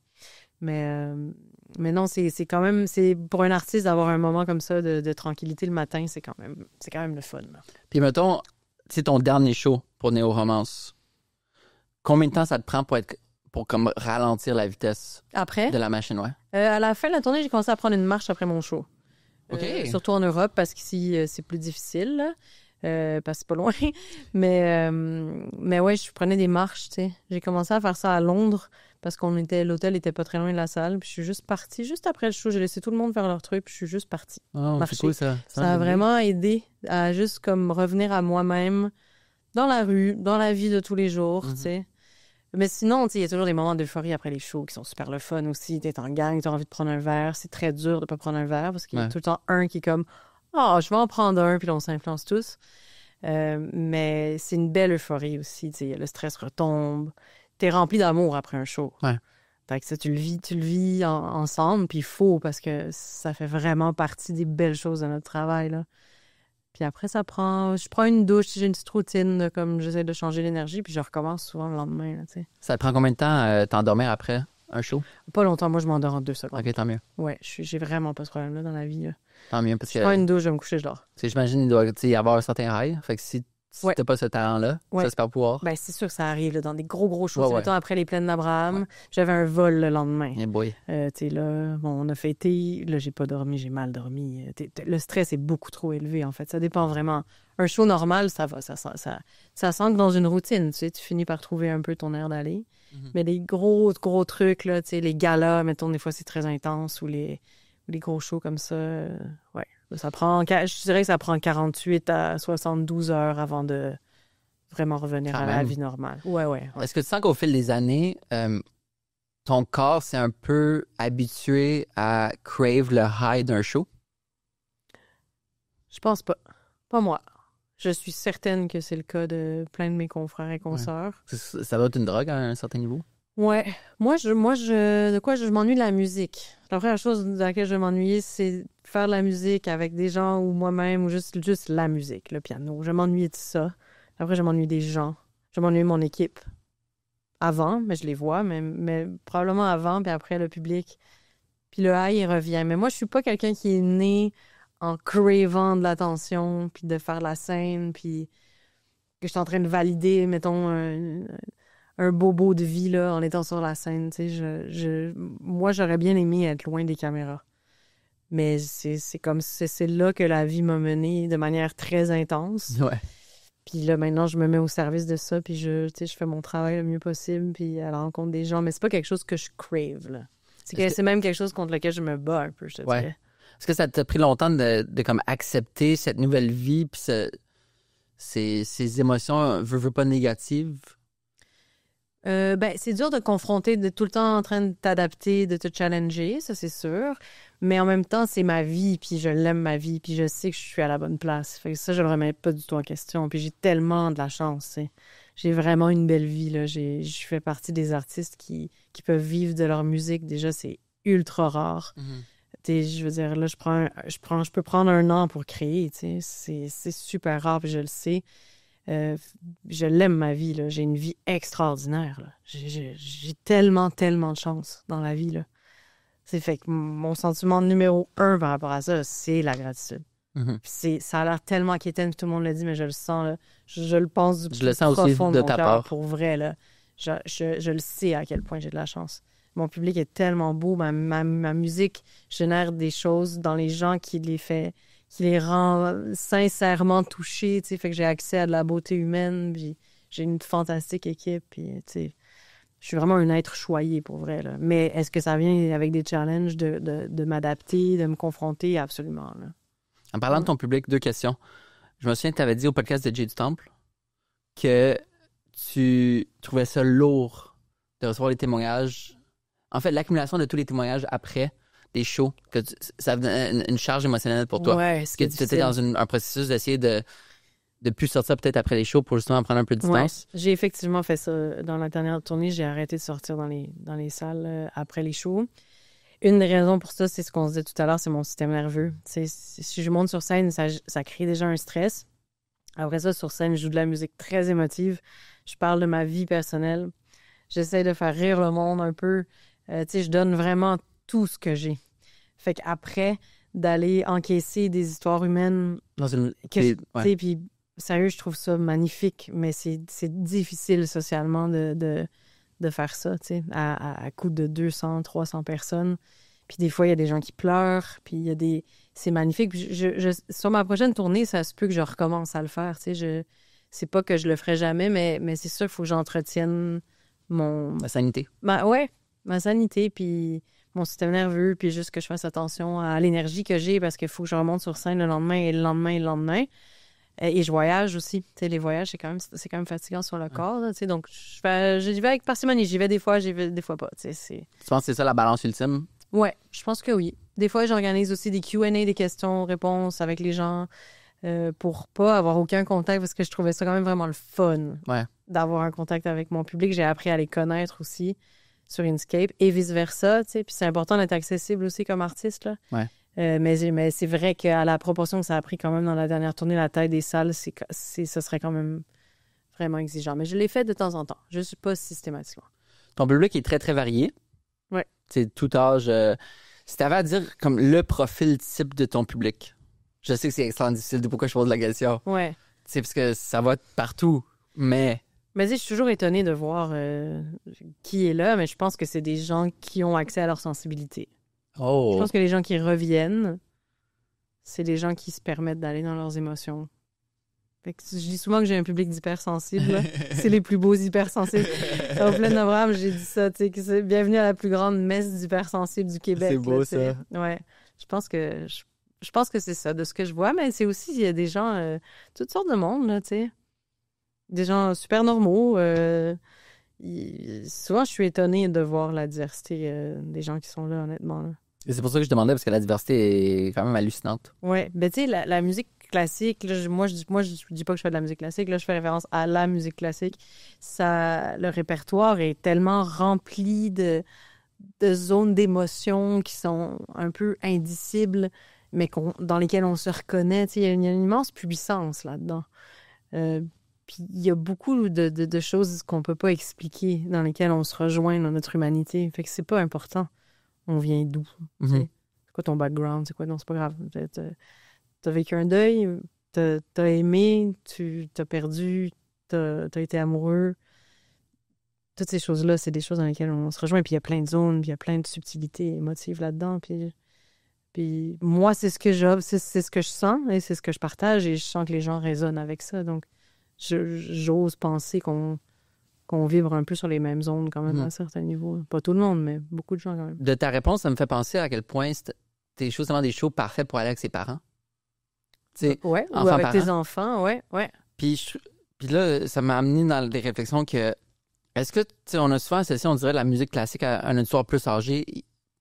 Mais non, c'est quand même, c'est pour un artiste d'avoir un moment comme ça de tranquillité le matin, c'est quand même le fun. Là. Puis mettons, c'est ton dernier show pour Néo Romance. Combien de temps ça te prend pour comme ralentir la vitesse Après, de la machine, ouais? À la fin de la tournée, j'ai commencé à prendre une marche après mon show. OK. Surtout en Europe, parce qu'ici, c'est plus difficile, là. Parce que c'est pas loin. Mais ouais, je prenais des marches, tu sais. J'ai commencé à faire ça à Londres parce l'hôtel était pas très loin de la salle. Puis je suis juste partie, juste après le show. J'ai laissé tout le monde faire leur truc, puis je suis juste partie. Oh, c'est cool, ça. Ça a vraiment aidé à juste comme revenir à moi-même dans la rue, dans la vie de tous les jours, tu sais. Mais sinon, tu sais, il y a toujours des moments d'euphorie après les shows qui sont super le fun aussi. T'es en gang, t'as envie de prendre un verre. C'est très dur de pas prendre un verre parce qu'il y a tout le temps un qui est comme je vais en prendre un, puis là, on s'influence tous. Mais c'est une belle euphorie aussi. Le stress retombe. T'es rempli d'amour après un show. Ouais. Fait que ça, tu le vis ensemble, puis il faut, parce que ça fait vraiment partie des belles choses de notre travail, là. Puis après, je prends une douche, j'ai une petite routine, comme j'essaie de changer l'énergie, puis je recommence souvent le lendemain, là, tu sais. Ça te prend combien de temps t'endormir après un show? Pas longtemps, moi, je m'endors en 2 secondes. OK, tant mieux. Ouais, j'ai vraiment pas ce problème-là dans la vie, là. Tant mieux, parce que... Je prends une douche, je vais me coucher, je dors. J'imagine qu'il doit y avoir un certain high. Fait que si t'as pas ce talent-là, ça se perd pouvoir. Ben, c'est sûr que ça arrive là, dans des gros shows. Ouais. Mettons, après les plaines d'Abraham, j'avais un vol le lendemain. Yeah boy. Tu sais, là, on a fêté. Là, j'ai pas dormi, j'ai mal dormi. Le stress est beaucoup trop élevé, en fait. Ça dépend vraiment. Un show normal, ça va. Ça s'ancre dans une routine. Tu sais, tu finis par trouver un peu ton air d'aller. Mais les gros trucs, là, tu sais, les galas, mettons, des fois, c'est très intense, ou les gros shows comme ça, ouais. Je dirais que ça prend 48 à 72 heures avant de vraiment revenir à la vie normale. Ouais. Est-ce que tu sens qu'au fil des années, ton corps s'est un peu habitué à crave le high d'un show? Je pense pas. Pas moi. Je suis certaine que c'est le cas de plein de mes confrères et consoeurs. Ça doit être une drogue à un certain niveau? Ouais. De quoi je m'ennuie de la musique. La première chose de laquelle je m'ennuie, c'est faire de la musique avec des gens ou moi-même ou juste la musique, le piano. Je m'ennuie de ça. Après, je m'ennuie des gens. Je m'ennuie de mon équipe. Avant, mais je les vois, mais probablement avant, puis après, le public. Puis le high, il revient. Mais moi, je suis pas quelqu'un qui est né en cravant de l'attention, puis de faire la scène, puis que je suis en train de valider, mettons, un bobo de vie là, en étant sur la scène. Tu sais, moi, j'aurais bien aimé être loin des caméras. Mais c'est là que la vie m'a menée de manière très intense. Ouais. Puis là, maintenant, je me mets au service de ça, puis je fais mon travail le mieux possible, puis à la rencontre des gens. Mais c'est pas quelque chose que je crave, là. C'est même quelque chose contre lequel je me bats un peu, je te dirais. Est-ce que ça t'a pris longtemps de comme accepter cette nouvelle vie, puis ces émotions, veux pas négatives? C'est dur de confronter, de tout le temps en train de t'adapter, de te challenger, ça c'est sûr. Mais en même temps, c'est ma vie, puis je l'aime ma vie, puis je sais que je suis à la bonne place. Fait que ça, je le remets pas du tout en question. Puis j'ai tellement de la chance, t'sais. J'ai vraiment une belle vie, là. Je fais partie des artistes qui peuvent vivre de leur musique. Déjà, c'est ultra rare. Je veux dire, là, je peux prendre un an pour créer, tu sais. C'est super rare, puis je le sais. Je l'aime, ma vie, là. J'ai une vie extraordinaire, là. J'ai tellement, tellement de chance dans la vie, là. C'est fait que mon sentiment numéro 1 par rapport à ça, c'est la gratitude. Ça a l'air tellement inquiétant, tout le monde le dit, mais je le sens, là. Je le pense du plus profond de mon cœur, pour vrai, là. Je le sais à quel point j'ai de la chance. Mon public est tellement beau. Ma musique génère des choses dans les gens qui les rend sincèrement touchés. Fait que j'ai accès à de la beauté humaine. Puis j'ai une fantastique équipe. Puis, je suis vraiment un être choyé, pour vrai, là. Mais est-ce que ça vient avec des challenges de m'adapter, de me confronter? Absolument, là. En parlant de ton public, 2 questions. Je me souviens que tu avais dit au podcast de Jay du Temple que tu trouvais ça lourd de recevoir les témoignages. En fait, l'accumulation de tous les témoignages après des shows, ça venait une charge émotionnelle pour toi. Ouais, Est-ce que tu étais dans un processus d'essayer de plus sortir peut-être après les shows pour justement prendre un peu de distance? Ouais, j'ai effectivement fait ça. Dans la dernière tournée, j'ai arrêté de sortir dans les salles après les shows. Une des raisons pour ça, c'est ce qu'on se disait tout à l'heure, c'est mon système nerveux. Si je monte sur scène, ça crée déjà un stress. Après ça, sur scène, je joue de la musique très émotive. Je parle de ma vie personnelle. J'essaie de faire rire le monde un peu. Je donne vraiment tout ce que j'ai. Fait qu'après, d'aller encaisser des histoires humaines... Puis, sérieux, je trouve ça magnifique, mais c'est difficile socialement de faire ça, tu sais, à coup de 200, 300 personnes. Puis des fois, il y a des gens qui pleurent, puis il y a des... C'est magnifique. Puis sur ma prochaine tournée, ça se peut que je recommence à le faire, tu sais. C'est pas que je le ferai jamais, mais c'est sûr qu'il faut que j'entretienne ma sanité. Ma sanité, puis mon système nerveux, puis juste que je fasse attention à l'énergie que j'ai, parce qu'il faut que je remonte sur scène le lendemain et le lendemain et le lendemain. Et je voyage aussi. Tu sais, les voyages, c'est quand même fatigant sur le corps. Là, tu sais, donc, j'y vais avec parcimonie. J'y vais des fois pas. Tu penses que c'est ça la balance ultime? Ouais, je pense que oui. Des fois, j'organise aussi des Q&A, des questions-réponses avec les gens pour pas avoir aucun contact, parce que je trouvais ça quand même vraiment le fun d'avoir un contact avec mon public. J'ai appris à les connaître aussi sur Inkscape et vice-versa. Tu sais. Puis c'est important d'être accessible aussi comme artiste, là. Ouais. Mais c'est vrai qu'à la proportion que ça a pris quand même dans la dernière tournée, la taille des salles, ce serait quand même vraiment exigeant. Mais je l'ai fait de temps en temps, juste pas systématiquement. Ton public est très, très varié. Ouais. C'est tout âge. Si tu avais à dire comme le profil type de ton public, je sais que c'est extrêmement difficile de pourquoi je pose la question. Ouais. C'est parce que ça va partout, mais... Mais je suis toujours étonnée de voir qui est là, mais je pense que c'est des gens qui ont accès à leur sensibilité. Oh. Je pense que les gens qui reviennent, c'est les gens qui se permettent d'aller dans leurs émotions. Fait que je dis souvent que j'ai un public d'hypersensibles. C'est les plus beaux hypersensibles. Au Plein Abraham, j'ai dit ça, tu sais, que c'est bienvenue à la plus grande messe d'hypersensibles du Québec. C'est beau, là, ça. Ouais. Je pense que c'est ça, de ce que je vois, mais c'est aussi, il y a des gens, toutes sortes de monde, là, tu sais. Des gens super normaux. Souvent, je suis étonnée de voir la diversité des gens qui sont là, honnêtement, là. Et c'est pour ça que je demandais, parce que la diversité est quand même hallucinante. Ouais, ben tu sais, la musique classique, là, je dis pas que je fais de la musique classique, là, je fais référence à la musique classique. Le répertoire est tellement rempli de zones d'émotions qui sont un peu indicibles, mais dans lesquelles on se reconnaît. Il y a une immense puissance là-dedans. Puis il y a beaucoup de choses qu'on peut pas expliquer, dans lesquelles on se rejoint dans notre humanité. Fait que c'est pas important. On vient d'où? C'est quoi ton background? C'est quoi? Non, c'est pas grave. T'as vécu un deuil, t'as aimé, t'as perdu, t'as été amoureux. Toutes ces choses-là, c'est des choses dans lesquelles on se rejoint. Puis il y a plein de zones, puis il y a plein de subtilités émotives là-dedans. Puis moi, c'est ce que c'est ce que je sens et c'est ce que je partage et je sens que les gens résonnent avec ça. Donc, j'ose penser qu'on vibre un peu sur les mêmes ondes quand même à un certain niveau. Pas tout le monde, mais beaucoup de gens quand même. De ta réponse, ça me fait penser à quel point tes shows, c'est vraiment des shows parfaits pour aller avec ses parents. T'sais, ou avec tes enfants, ouais. Puis là, ça m'a amené dans des réflexions que est-ce que, on a souvent associé, on dirait, la musique classique à une histoire plus âgée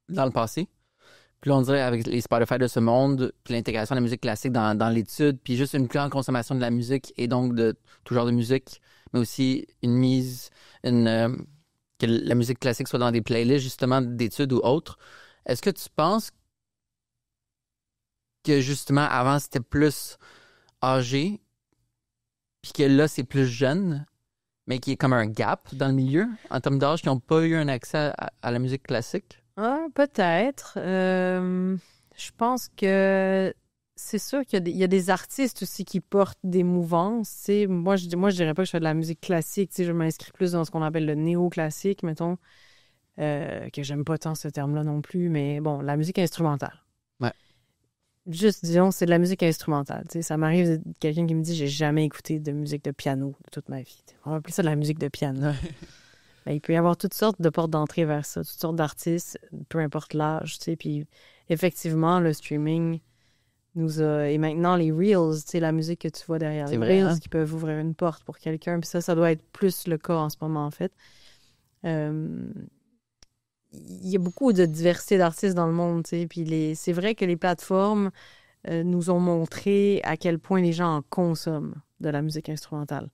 dans le passé. Puis là, on dirait, avec les Spotify de ce monde, puis l'intégration de la musique classique dans l'étude, puis juste une plus grande consommation de la musique et donc de tout genre de musique, mais aussi que la musique classique soit dans des playlists, justement, d'études ou autres. Est-ce que tu penses que, justement, avant, c'était plus âgé, puis que là, c'est plus jeune, mais qu'il y a comme un gap dans le milieu, en termes d'âge, qui n'ont pas eu un accès à la musique classique? Ah, peut-être. Je pense que c'est sûr qu'il y a des artistes aussi qui portent des mouvances. T'sais. Moi, je dirais pas que je fais de la musique classique. Je m'inscris plus dans ce qu'on appelle le néoclassique, mettons, que j'aime pas tant ce terme-là non plus, mais bon, la musique instrumentale. Ouais. Juste, disons, c'est de la musique instrumentale. T'sais. Ça m'arrive de quelqu'un qui me dit « j'ai jamais écouté de musique de piano de toute ma vie ». On va appeler ça de la musique de piano. Ben, il peut y avoir toutes sortes de portes d'entrée vers ça, toutes sortes d'artistes, peu importe l'âge, tu sais. Puis effectivement, le streaming et maintenant les Reels, tu sais, la musique que tu vois derrière les Reels, qui peuvent ouvrir une porte pour quelqu'un. Puis ça doit être plus le cas en ce moment, en fait. Il y a beaucoup de diversité d'artistes dans le monde, tu sais. Puis c'est vrai que les plateformes nous ont montré à quel point les gens en consomment de la musique instrumentale.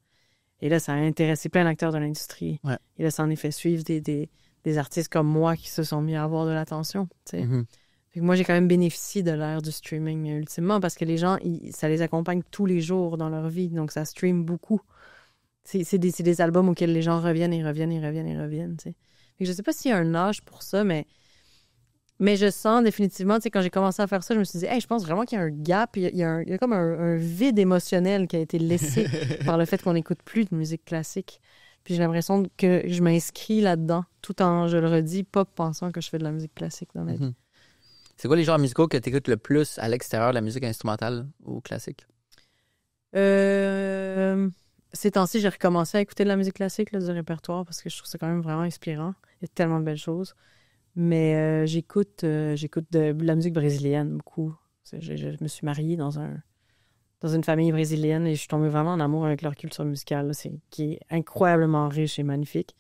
Et là, ça a intéressé plein d'acteurs de l'industrie. Ouais. Et là, ça en est fait suivre des artistes comme moi qui se sont mis à avoir de l'attention. Fait que moi, j'ai quand même bénéficié de l'ère du streaming ultimement parce que les gens, ça les accompagne tous les jours dans leur vie. Donc, ça stream beaucoup. C'est des albums auxquels les gens reviennent et reviennent et reviennent et reviennent. Fait que je sais pas s'il y a un âge pour ça, mais je sens définitivement, tu sais, quand j'ai commencé à faire ça, je me suis dit, hey, je pense vraiment qu'il y a un gap, il y a comme un vide émotionnel qui a été laissé par le fait qu'on n'écoute plus de musique classique. Puis j'ai l'impression que je m'inscris là-dedans, tout en, je le redis, pas pensant que je fais de la musique classique dans ma vie. C'est quoi les genres musicaux que tu écoutes le plus à l'extérieur de la musique instrumentale ou classique? Ces temps-ci, j'ai recommencé à écouter de la musique classique, là, du répertoire, parce que je trouve ça quand même vraiment inspirant. Il y a tellement de belles choses. Mais j'écoute de la musique brésilienne beaucoup. Je me suis mariée dans une famille brésilienne et je suis tombée vraiment en amour avec leur culture musicale, là, qui est incroyablement riche et magnifique.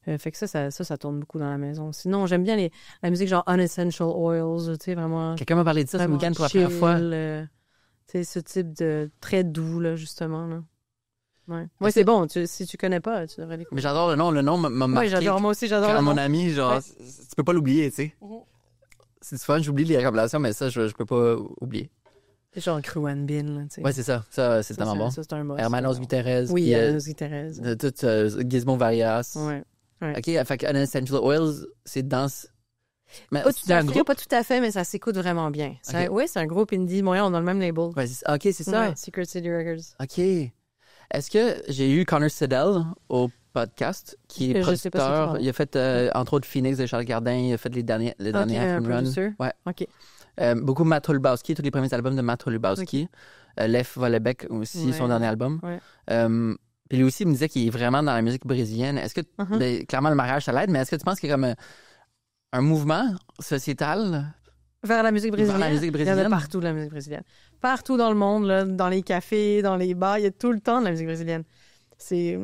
Fait que ça tourne beaucoup dans la maison. Sinon, j'aime bien la musique genre Unessential Oils, tu sais, vraiment... Quelqu'un m'a parlé de ça ce week-end pour la première fois. Tu sais, ce type de très doux, là, justement, là. Ouais, c'est bon. Si tu connais pas, tu devrais l'écouter. Mais j'adore le nom. Le nom m'a marqué. Oui, j'adore. Moi aussi, j'adore le nom. Mon ami, genre, tu peux pas l'oublier, tu sais. C'est souvent, j'oublie les révélations, mais ça, je peux pas oublier. C'est genre Cruan Bin, là, tu sais. Ouais, c'est ça. Ça, c'est tellement bon. Ça, c'est un mot. Hermanos Guterres. Oui, Hermanos Guterres. Tout Gizmo Varias. Ouais. OK, fait que Unessential Oils, c'est dans... Mais c'est un groupe? Pas tout à fait, mais ça s'écoute vraiment bien. Oui, c'est un groupe indie. Montréal, on a le même label. Ouais, OK, c'est ça. Ouais, Secret City Records. OK. Est-ce que j'ai eu Connor Siddell au podcast, qui est producteur? Il a fait, entre autres, Phoenix de Charles Gardin. Il a fait les derniers Run. Ouais. OK. Beaucoup Matt Holubowski, tous les premiers albums de Matt Holubowski. Lef Vollebeck aussi, son dernier album. Ouais. Puis lui aussi, il me disait qu'il est vraiment dans la musique brésilienne. Est-ce que, clairement, le mariage, ça l'aide, mais est-ce que tu penses qu'il y a comme un mouvement sociétal vers la musique brésilienne? Vers la musique brésilienne? Il y en a partout de la musique brésilienne. Partout dans le monde, là, dans les cafés, dans les bars, il y a tout le temps de la musique brésilienne. C'est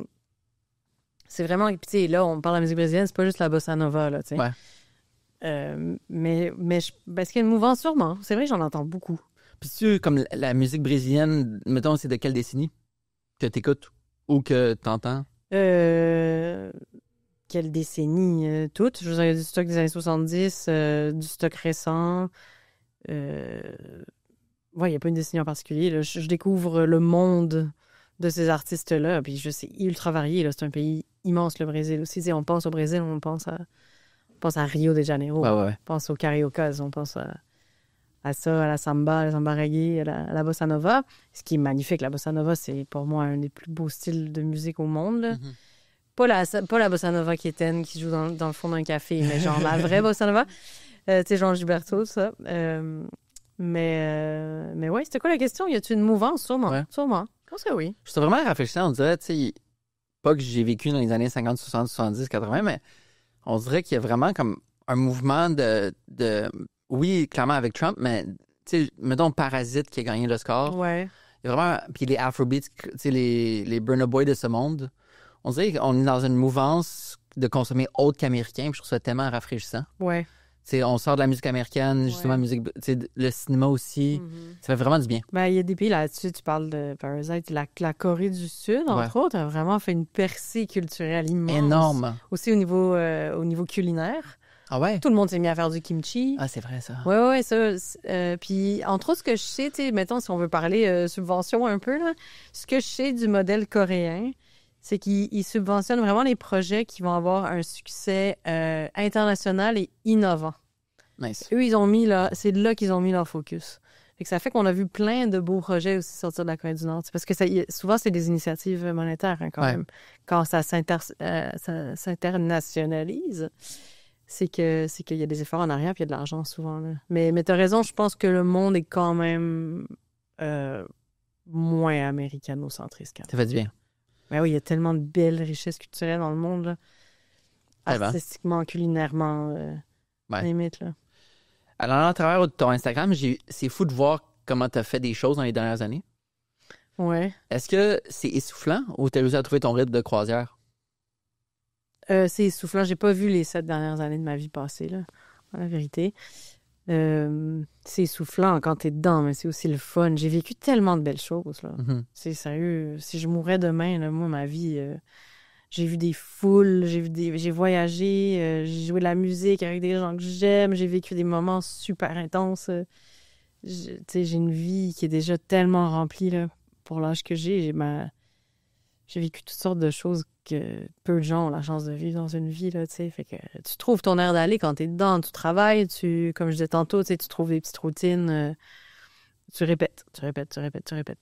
vraiment... Puis tu sais, là, on parle de la musique brésilienne, c'est pas juste la bossa nova, là, tu sais. Ouais. Mais est-ce qu'il y a une mouvance? Sûrement. C'est vrai que j'en entends beaucoup. Puis tu comme la musique brésilienne, mettons, c'est de quelle décennie que t'écoutes ou que t'entends? Quelle décennie? Toutes. Je veux dire, il y a du stock des années 70, du stock récent. Ouais, il n'y a pas une décennie en particulier. Là. Je découvre le monde de ces artistes-là. Puis je sais, ultra varié. Là. C'est un pays immense, le Brésil aussi. Tu sais, on pense au Brésil, on pense à Rio de Janeiro. Ouais. On pense au Cariocas, on pense à ça, à la samba reggae, à la bossa nova. Ce qui est magnifique, la bossa nova, c'est pour moi un des plus beaux styles de musique au monde. Là. Mm-hmm. Pas la bossa nova quétaine qui joue dans le fond d'un café, mais genre la vraie bossa nova. Tu sais, Jean Gilberto, ça. Mais ouais, c'était quoi la question? Y a-t-il une mouvance? Sûrement. Ouais. Sûrement. Je pense que oui. Je suis vraiment réfléchissant, on dirait, tu sais, pas que j'ai vécu dans les années 50, 60, 70, 80, mais on dirait qu'il y a vraiment comme un mouvement de oui, clairement avec Trump, mais tu sais, mettons Parasite qui a gagné le score. Ouais. Il y a vraiment, puis les Afrobeats, tu sais, les Burna Boy de ce monde. On dirait qu'on est dans une mouvance de consommer autre qu'américain, puis je trouve ça tellement rafraîchissant. Ouais. T'sais, on sort de la musique américaine, justement, musique, le cinéma aussi. Ça fait vraiment du bien. Ben, il y a des pays là-dessus, tu parles de Parasite, la Corée du Sud, entre autres, a vraiment fait une percée culturelle immense. Énorme. Aussi au niveau culinaire. Ah ouais? Tout le monde s'est mis à faire du kimchi. Ah, c'est vrai, ça. Ouais, ça. Puis, entre autres, ce que je sais, tu sais, mettons, si on veut parler subvention un peu, là, ce que je sais du modèle coréen, c'est qu'ils subventionnent vraiment les projets qui vont avoir un succès international et innovant. Nice. Eux, c'est là qu'ils ont mis leur focus. Fait que ça fait qu'on a vu plein de beaux projets aussi sortir de la Corée du Nord. C'est parce que souvent, c'est des initiatives monétaires quand même. Quand ça s'internationalise, c'est qu'il y a des efforts en arrière puis il y a de l'argent souvent. Là. Mais tu as raison, je pense que le monde est quand même moins américano-centriste. Ça fait du bien. Ben oui, il y a tellement de belles richesses culturelles dans le monde, là. Artistiquement, culinairement, limite, là. Alors, à travers ton Instagram, c'est fou de voir comment tu as fait des choses dans les dernières années. Ouais. Est-ce que c'est essoufflant ou tu as réussi à trouver ton rythme de croisière? C'est essoufflant. J'ai pas vu les 7 dernières années de ma vie passer, là, la vérité. C'est essoufflant quand t'es dedans, mais c'est aussi le fun. J'ai vécu tellement de belles choses, là. Mm-hmm. C'est sérieux. Si je mourais demain, là, moi, ma vie, j'ai vu des foules, j'ai voyagé, j'ai joué de la musique avec des gens que j'aime, j'ai vécu des moments super intenses. J'ai une vie qui est déjà tellement remplie, là, pour l'âge que j'ai. J'ai vécu toutes sortes de choses que peu de gens ont la chance de vivre dans une vie, là, tu sais. Fait que tu trouves ton air d'aller quand t'es dedans, tu travailles, comme je disais tantôt, tu sais, tu trouves des petites routines, tu répètes.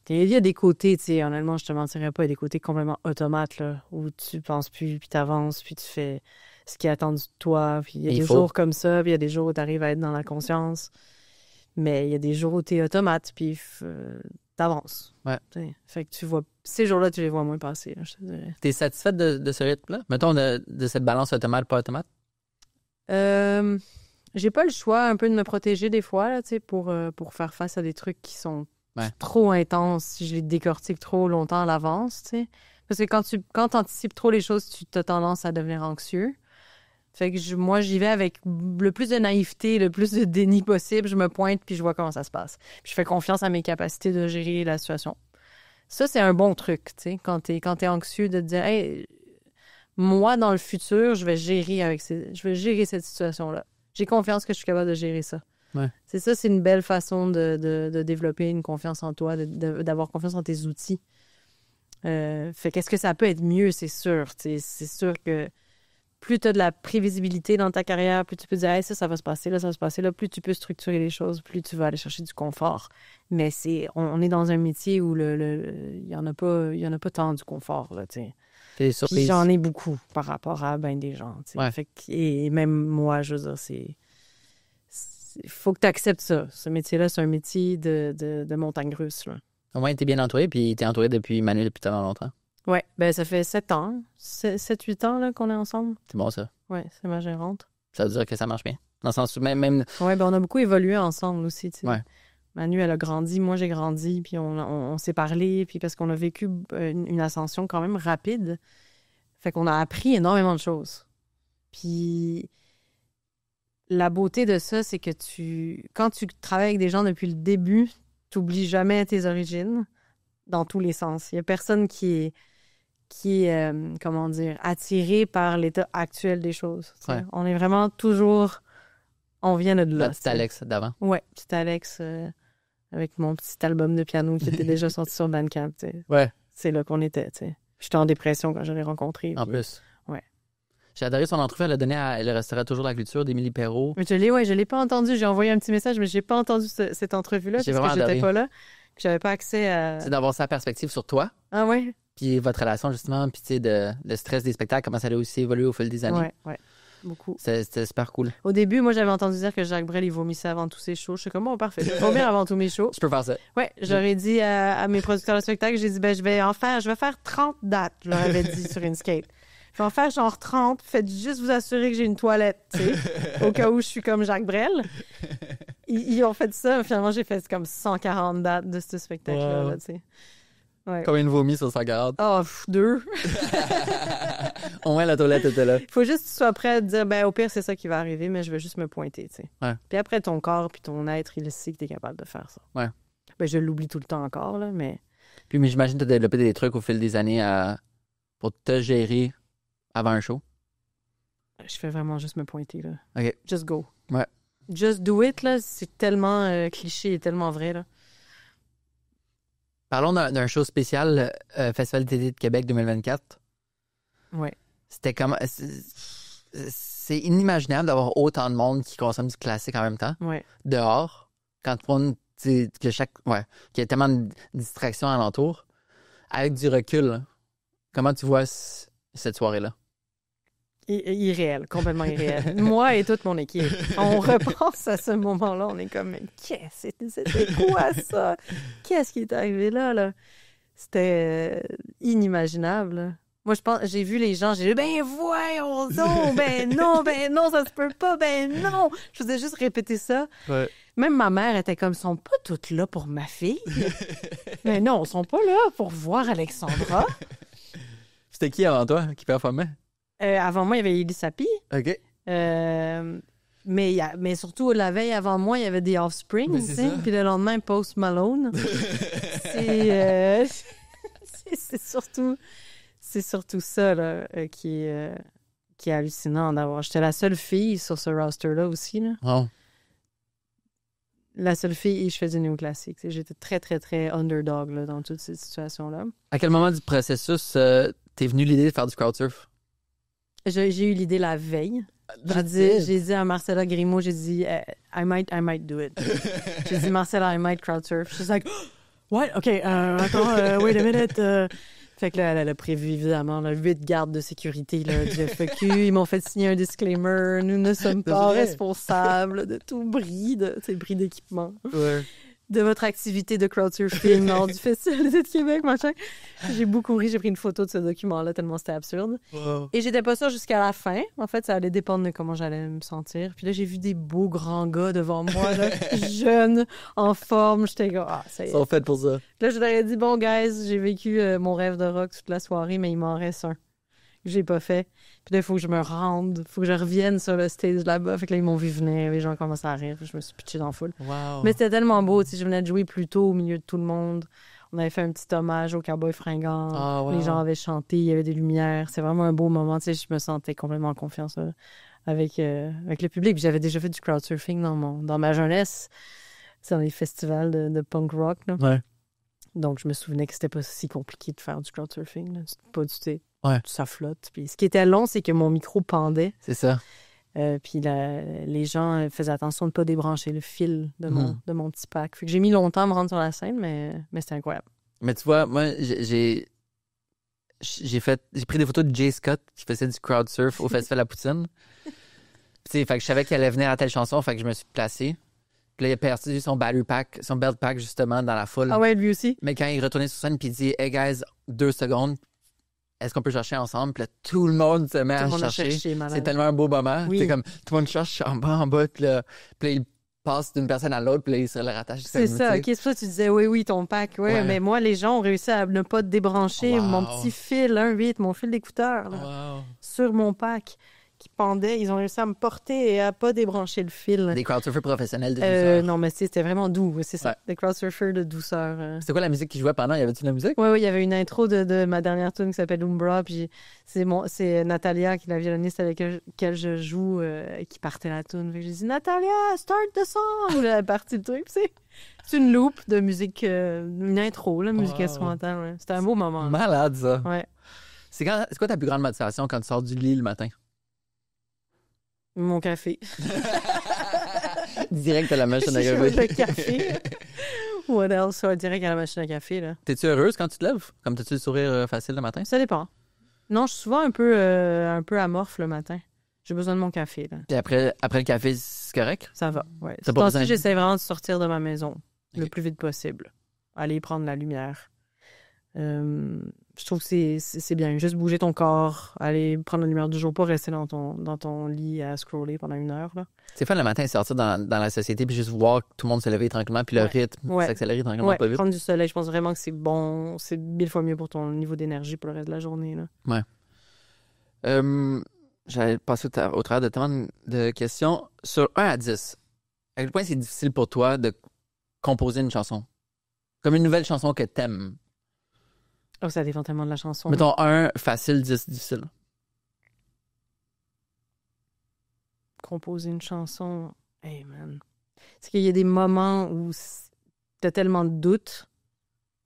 Et il y a des côtés, tu sais, honnêtement, je te mentirais pas, il y a des côtés complètement automates, là, où tu penses plus, puis t'avances, puis tu fais ce qui est attendu de toi, puis il y a des jours comme ça, puis il y a des jours où t'arrives à être dans la conscience, mais il y a des jours où t'es automate, puis t'avances. Ouais. T'sais. Fait que tu vois, ces jours-là, tu les vois moins passer, là, je te dirais. T'es satisfaite de ce rythme-là? Mettons, de cette balance automate, pas automate? J'ai pas le choix un peu de me protéger des fois, là, pour faire face à des trucs qui sont trop intenses, si je les décortique trop longtemps à l'avance, t'sais. Parce que quand t'anticipes trop les choses, tu as tendance à devenir anxieux. Fait que moi, j'y vais avec le plus de naïveté, le plus de déni possible. Je me pointe, puis je vois comment ça se passe. Puis je fais confiance à mes capacités de gérer la situation. Ça, c'est un bon truc, tu sais, quand t'es anxieux, de te dire, hey, moi, dans le futur, je vais gérer cette situation-là. J'ai confiance que je suis capable de gérer ça. Ouais. C'est une belle façon de développer une confiance en toi, d'avoir confiance en tes outils. Fait qu'est-ce que ça peut être mieux, c'est sûr. C'est sûr que plus tu as de la prévisibilité dans ta carrière, plus tu peux dire hey, ça va se passer là, ça va se passer là, plus tu peux structurer les choses, plus tu vas aller chercher du confort. Mais on est dans un métier où il y en a pas tant du confort, là, tu sais. Puis j'en ai beaucoup par rapport à ben des gens, tu sais. Ouais. Fait que, et même moi, je veux dire, il faut que tu acceptes ça. Ce métier-là, c'est un métier de montagne russe, là. Au moins, t'es bien entouré, puis t'es entouré depuis Manu depuis tellement longtemps. Ouais, ben ça fait 7 ans, 7-8 ans là, qu'on est ensemble. C'est bon, ça. Ouais, c'est ma gérante. Ça veut dire que ça marche bien. Dans le sens où même... Ouais, ben on a beaucoup évolué ensemble aussi, tu sais. Ouais. Manu, elle a grandi, moi j'ai grandi, puis on s'est parlé, puis parce qu'on a vécu une ascension quand même rapide. Fait qu'on a appris énormément de choses. Puis la beauté de ça, c'est que quand tu travailles avec des gens depuis le début, t'oublies jamais tes origines dans tous les sens. Il y a personne qui est comment dire, attiré par l'état actuel des choses. Ouais. On est vraiment toujours... On vient de là. La petite Alex d'avant. Ouais, petite Alex avec mon petit album de piano qui était déjà sorti sur Bandcamp. T'sais. Ouais. C'est là qu'on était. T'sais. J'étais en dépression quand je l'ai rencontré. En plus. Ouais. J'ai adoré son entrevue. Elle a donné à Elle restera toujours la culture d'Émilie Perrault. Mais je l'ai pas entendu. J'ai envoyé un petit message, mais j'ai pas entendu cette entrevue-là J'ai parce que vraiment j'étais adoré. pas là. Puis j'avais pas accès à... C'est d'avoir sa perspective sur toi, Ah ouais? puis votre relation, justement, puis tu sais, le stress des spectacles, comment ça a aussi évolué au fil des années. Ouais. Beaucoup. C'était super cool. Au début, moi, j'avais entendu dire que Jacques Brel, il vomissait avant tous ses shows. Je suis comme, bon, parfait. Je vais vomir avant tous mes shows. Je peux faire ça. Ouais, j'aurais dit à mes producteurs de spectacle, j'ai dit, je vais faire 30 dates, je leur avais dit sur Inscape. Je vais en faire genre 30, faites juste vous assurer que j'ai une toilette, tu sais, au cas où je suis comme Jacques Brel. Ils ont fait ça, finalement, j'ai fait comme 140 dates de ce spectacle-là, Wow. tu sais. Ouais. Combien de vomis sur 140? Oh, 2. Au moins, la toilette était là. Il faut juste que tu sois prêt à te dire, ben au pire, c'est ça qui va arriver, mais je vais juste me pointer, tu sais. Ouais. Puis après, ton corps puis ton être, il sait que tu es capable de faire ça. Ouais. Ben, je l'oublie tout le temps encore, là, mais... Puis, mais j'imagine que tu as développé des trucs au fil des années pour te gérer avant un show. Je fais vraiment juste me pointer, là. OK. Just go. Ouais. Just do it, là, c'est tellement cliché et tellement vrai, là. Parlons d'un show spécial, Festival d'été de Québec 2024. Ouais. C'était comme... C'est inimaginable d'avoir autant de monde qui consomme du classique en même temps, Ouais. dehors, quand qu'il y a tellement de distractions alentour. Avec du recul, là, comment tu vois cette soirée-là? Irréel, complètement irréel. Moi et toute mon équipe. On repense à ce moment-là, on est comme, mais c'était quoi ça? Qu'est-ce qui est arrivé là, là? C'était inimaginable, là. Moi, je pense, j'ai vu les gens, j'ai dit, ben voyons donc, ben non, ça se peut pas, ben non. Je faisais juste répéter ça. Ouais. Même ma mère était comme, ils sont pas toutes là pour ma fille. Mais non, ils sont pas là pour voir Alexandra. C'était qui avant toi qui performait? Avant moi, il y avait Elie Sapi. OK. Mais surtout, la veille avant moi, il y avait des Offspring, Mais tu c'est sais. ça. Puis le lendemain, Post Malone. c'est surtout ça là, qui est hallucinant d'avoir. J'étais la seule fille sur ce roster-là aussi. Là. Oh. La seule fille et je faisais néoclassique. J'étais très, très, très underdog là, dans toute cette situation-là. À quel moment du processus t'es venu l'idée de faire du crowdsurf? J'ai eu l'idée la veille. J'ai dit à Marcella Grimaud, j'ai dit, I might do it. J'ai dit, Marcella, I might crowdsurf. She's like, what? OK, attends, wait a minute. Fait que là, elle a prévu, évidemment, 8 gardes de sécurité là, du FEQ. Ils m'ont fait signer un disclaimer. Nous ne sommes pas responsables de tout bris d'équipement. Ouais. De votre activité de crowdsurfing lors du Festival d'été de Québec, machin. J'ai beaucoup ri, j'ai pris une photo de ce document-là tellement c'était absurde. Wow. Et j'étais pas sûre jusqu'à la fin. En fait, ça allait dépendre de comment j'allais me sentir. Puis là, j'ai vu des beaux grands gars devant moi, là, jeunes, en forme. J'étais comme, ça y est. Ils sont faits pour ça. Puis là, je leur ai dit, bon, guys, j'ai vécu mon rêve de rock toute la soirée, mais il m'en reste un que j'ai pas fait. Puis là, il faut que je me rende, il faut que je revienne sur le stage là-bas. Fait que là, ils m'ont vu venir, les gens commençaient à rire, puis je me suis pitchée dans la foule. Wow. Mais c'était tellement beau, tu sais, je venais de jouer plus tôt au milieu de tout le monde. On avait fait un petit hommage au Cowboy fringant. Ah, wow. Les gens avaient chanté, il y avait des lumières. C'est vraiment un beau moment, tu sais, je me sentais complètement en confiance là, avec le public. Puis j'avais déjà fait du crowdsurfing dans ma jeunesse. C'est dans les festivals de punk rock, là. Ouais. Donc, je me souvenais que c'était pas si compliqué de faire du crowdsurfing, là. C'était pas du tout. Ouais. Ça flotte. Puis ce qui était long, c'est que mon micro pendait. C'est ça. Puis les gens faisaient attention de ne pas débrancher le fil de mon petit pack. Fait que j'ai mis longtemps à me rendre sur la scène, mais c'était incroyable. Mais tu vois, moi, j'ai pris des photos de Jay Scott qui faisait du crowdsurf au Festival La Poutine. Tu sais, fait que je savais qu'elle allait venir à telle chanson, fait que je me suis placé. Puis là, il a perdu son battery pack, son belt pack, justement, dans la foule. Ah ouais, lui aussi? Mais quand il est retourné sur scène, puis il dit, hey guys, 2 secondes, est-ce qu'on peut chercher ensemble? Puis là, tout le monde se met à chercher. C'est tellement un beau moment. Oui. C'est comme, tout le monde cherche en bas, puis là, il passe d'une personne à l'autre, puis là, il se le rattache. C'est ça, OK, c'est pour ça que tu disais, oui, ton pack. Ouais. Mais moi, les gens ont réussi à ne pas débrancher mon petit fil 1.8, mon fil d'écouteur, là, sur mon pack, qui pendait. Ils ont réussi à me porter et à pas débrancher le fil. Des crowdsurfers professionnels de douceur. Non, mais c'était vraiment doux, c'est ça. Ouais. Des crowdsurfers de douceur. C'était quoi la musique qui jouait pendant? Y avait-tu de la musique? Oui, il y avait une intro de ma dernière tune qui s'appelle Umbra, puis c'est Natalia, qui est la violoniste avec laquelle je joue, qui partait la tune. J'ai dit, Natalia, start the song! Elle est partie le truc, c'est une loupe de musique, une intro, là, musique instrumentale. Ouais. C'était un beau moment. Malade, ça. Ouais. C'est quoi ta plus grande motivation quand tu sors du lit le matin? Mon café. Direct à la machine à Le café. What else? Ouais, direct à la machine à café, là. T'es-tu heureuse quand tu te lèves? Comme t'as-tu le sourire facile le matin? Ça dépend. Non, je suis souvent un peu amorphe le matin. J'ai besoin de mon café, là. Puis après le café, c'est correct? Ça va, ouais. T'as pas besoin... J'essaie vraiment de sortir de ma maison le plus vite possible. Aller prendre la lumière. Je trouve que c'est bien. Juste bouger ton corps, aller prendre la lumière du jour, pas rester dans ton lit à scroller pendant 1 heure, là. C'est fun le matin, sortir dans la société puis juste voir que tout le monde se lever tranquillement puis le rythme s'accélérer tranquillement pas vite. Prendre du soleil, je pense vraiment que c'est bon. C'est 1000 fois mieux pour ton niveau d'énergie pour le reste de la journée, là. Ouais. J'allais passer au travers de tellement de questions. Sur 1 à 10, à quel point c'est difficile pour toi de composer une chanson? Comme une nouvelle chanson que t'aimes. Oh, ça dépend tellement de la chanson. Mettons 1, facile, 10, difficile. Composer une chanson, hey man. C'est qu'il y a des moments où t'as tellement de doutes,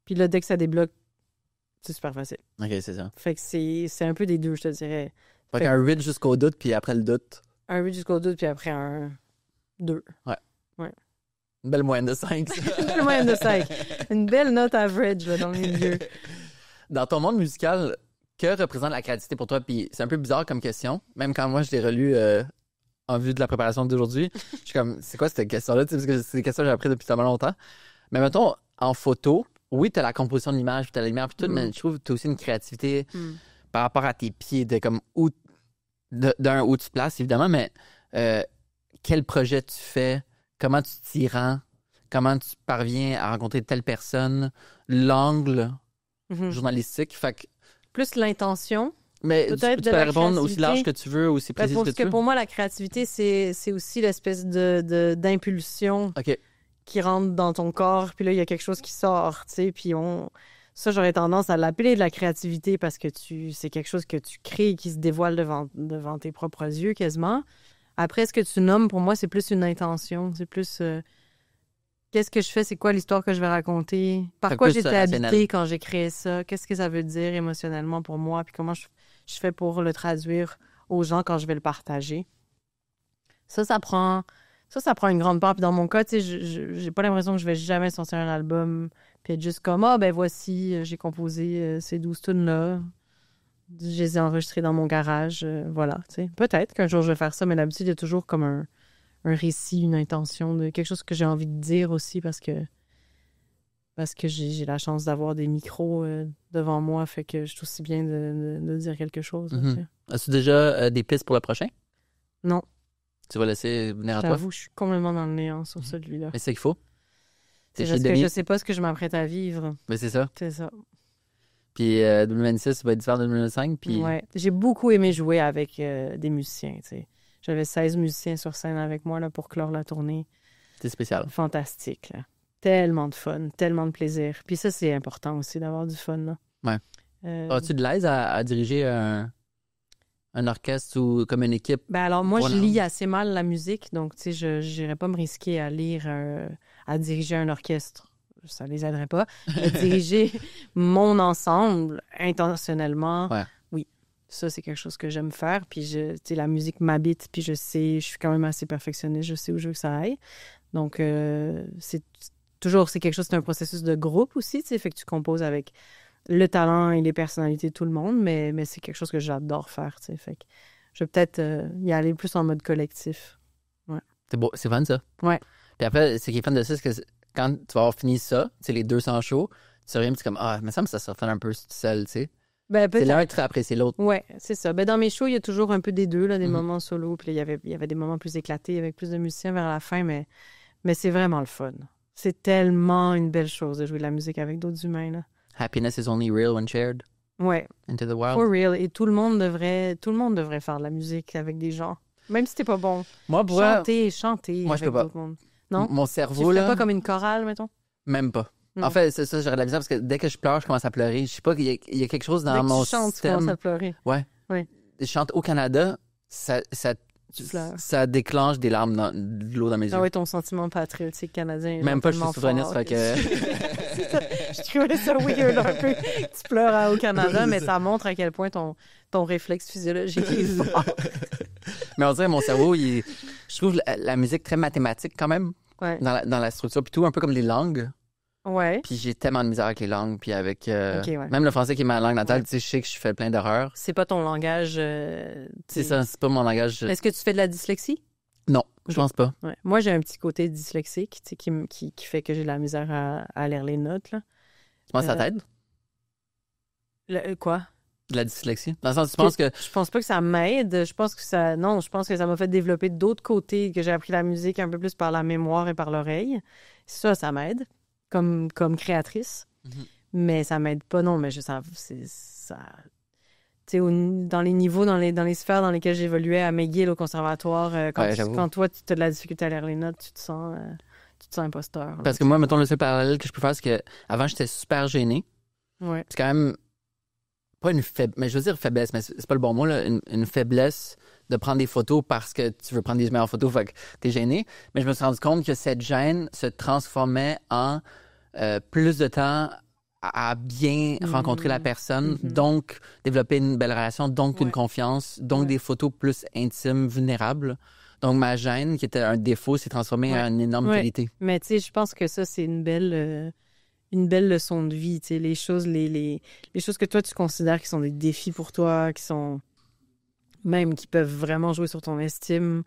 puis là, dès que ça débloque, c'est super facile. OK, c'est ça. Fait que c'est un peu des deux, je te dirais. Fait qu'un read jusqu'au doute, puis après le doute. Un read jusqu'au doute, puis après un 2. Ouais. Ouais. Une belle moyenne de 5. Une belle moyenne de 5. Une belle note average là, dans le milieu. Dans ton monde musical, que représente la créativité pour toi? Puis c'est un peu bizarre comme question. Même quand moi, je l'ai relu en vue de la préparation d'aujourd'hui, je suis comme, c'est quoi cette question-là? Parce que c'est des questions que j'ai apprises depuis tellement longtemps. Mais mettons, en photo, oui, t'as la composition de l'image, puis t'as la lumière, puis tout, mais je trouve que t'as aussi une créativité par rapport à tes pieds, de comme où, d'un où tu te places, évidemment, mais quel projet tu fais, comment tu t'y rends, comment tu parviens à rencontrer telle personne, l'angle journalistique. Fait que, plus l'intention. mais tu peux répondre aussi large que tu veux, aussi précis que tu veux. Pour moi, la créativité, c'est aussi l'espèce d'impulsion qui rentre dans ton corps, puis là, il y a quelque chose qui sort, tu sais, puis ça, j'aurais tendance à l'appeler de la créativité parce que c'est quelque chose que tu crées et qui se dévoile devant tes propres yeux, quasiment. Après, ce que tu nommes, pour moi, c'est plus une intention, c'est plus... qu'est-ce que je fais? C'est quoi l'histoire que je vais raconter? Par quoi j'étais habitée quand j'ai créé ça? Qu'est-ce que ça veut dire émotionnellement pour moi? Puis comment je fais pour le traduire aux gens quand je vais le partager? Ça prend une grande part. Puis dans mon cas, tu sais, j'ai pas l'impression que je vais jamais sortir un album puis être juste comme, ben voici, j'ai composé ces 12 tunes-là. Je les ai enregistrées dans mon garage. Voilà, tu sais. Peut-être qu'un jour je vais faire ça, mais d'habitude, il y a toujours comme un récit, une intention, de quelque chose que j'ai envie de dire aussi parce que j'ai la chance d'avoir des micros devant moi, fait que je trouve si bien de dire quelque chose. As-tu déjà des pistes pour le prochain? Non. Tu vas laisser venir à toi? J'avoue, je suis complètement dans le néant sur celui-là. Mais c'est qu'il faut. C'est parce que je sais pas ce que je m'apprête à vivre. Mais c'est ça. C'est ça. Puis 2026 va être différent de 2025. Puis... Ouais. J'ai beaucoup aimé jouer avec des musiciens, tu sais. J'avais 16 musiciens sur scène avec moi là, pour clore la tournée. C'est spécial. Fantastique, là. Tellement de fun, tellement de plaisir. Puis ça, c'est important aussi d'avoir du fun, là. Ouais. As-tu de l'aise à diriger un orchestre ou comme une équipe? Ben alors, moi, je lis assez mal la musique, donc, tu sais, je n'irais pas me risquer à lire, à diriger un orchestre. Ça les aiderait pas. Mais diriger mon ensemble intentionnellement, oui. Ça, c'est quelque chose que j'aime faire. Puis, tu sais, la musique m'habite, puis je suis quand même assez perfectionniste, je sais où je veux que ça aille. Donc, c'est quelque chose, c'est un processus de groupe aussi, tu sais, fait que tu composes avec le talent et les personnalités de tout le monde, mais c'est quelque chose que j'adore faire, tu sais, fait que je vais peut-être y aller plus en mode collectif. Ouais. C'est beau, c'est fun, ça. Ouais. Puis après, ce qui est fun de ça, c'est que quand tu vas avoir fini ça, tu sais, les 200 shows, tu reviens, tu es comme, il me semble que ça se refait un peu tout seul, tu sais. Ben, c'est l'un qui fait apprécier l'autre. Oui, c'est ça. Ben, dans mes shows, il y a toujours un peu des deux, là, des moments solo, puis là, il y avait des moments plus éclatés avec plus de musiciens vers la fin, mais c'est vraiment le fun. C'est tellement une belle chose de jouer de la musique avec d'autres humains, là. Happiness is only real when shared. Ouais, Into the Wild. for real. Et tout le monde devrait faire de la musique avec des gens. Même si t'es pas bon. Moi, pour Chanter moi, je avec peux pas. d'autres mondes. Non? mon Tu cerveau, ferais là, pas comme une chorale, mettons? même pas. Mm. En fait, c'est ça, j'aurais de la misère parce que dès que je pleure, je commence à pleurer. Je sais pas, il y a quelque chose dans Dès que mon tu chantes, tu système. commences à pleurer. Ouais. Oui. Je chante au Canada, Tu pleures. ça déclenche des larmes, de l'eau dans mes yeux. Ah oui, ton sentiment patriotique canadien. Même pas, je suis tellement souverainiste, fort fait que... Je trouvais ça weird un peu. Tu pleures au Canada, mais ça montre à quel point ton réflexe physiologique est fort. Mais on dirait, mon cerveau, je trouve la musique très mathématique quand même, Ouais. dans la structure, puis tout, un peu comme les langues. Ouais. Puis j'ai tellement de misère avec les langues, puis avec... Ok, ouais. Même le français qui est ma langue natale, Ouais. tu sais, je sais que je fais plein d'erreurs. C'est pas ton langage. C'est ça, c'est pas mon langage. Est-ce que tu fais de la dyslexie? Non, je pense pas. Ouais. Moi, j'ai un petit côté dyslexique, tu sais, qui fait que j'ai de la misère à lire les notes, là. Tu penses que ça t'aide? Quoi? De la dyslexie? Dans le sens, tu penses que... Je pense pas que ça m'aide. Je pense que ça... Non, je pense que ça m'a fait développer d'autres côtés, que j'ai appris la musique un peu plus par la mémoire et par l'oreille. Ça m'aide, comme créatrice. Mhm. Mais ça m'aide pas, non. Mais ça... Tu sais, dans les niveaux, dans les sphères dans lesquelles j'évoluais à McGill, au conservatoire, quand toi, tu as de la difficulté à lire les notes, tu te sens imposteur. Là. Parce que moi, mettons, le seul parallèle que je peux faire, c'est que avant j'étais super gêné. Ouais. C'est quand même pas une faiblesse, mais je veux dire faiblesse, mais c'est pas le bon mot, là, une faiblesse de prendre des photos parce que tu veux prendre des meilleures photos, fait que t'es gêné. Mais je me suis rendu compte que cette gêne se transformait en plus de temps à bien rencontrer la personne, donc développer une belle relation, donc une confiance, donc des photos plus intimes, vulnérables. Donc ma gêne, qui était un défaut, s'est transformée en une énorme qualité. Mais tu sais, je pense que ça, c'est une belle leçon de vie. Tu sais, les choses que toi, tu considères qui sont des défis pour toi, qui peuvent vraiment jouer sur ton estime,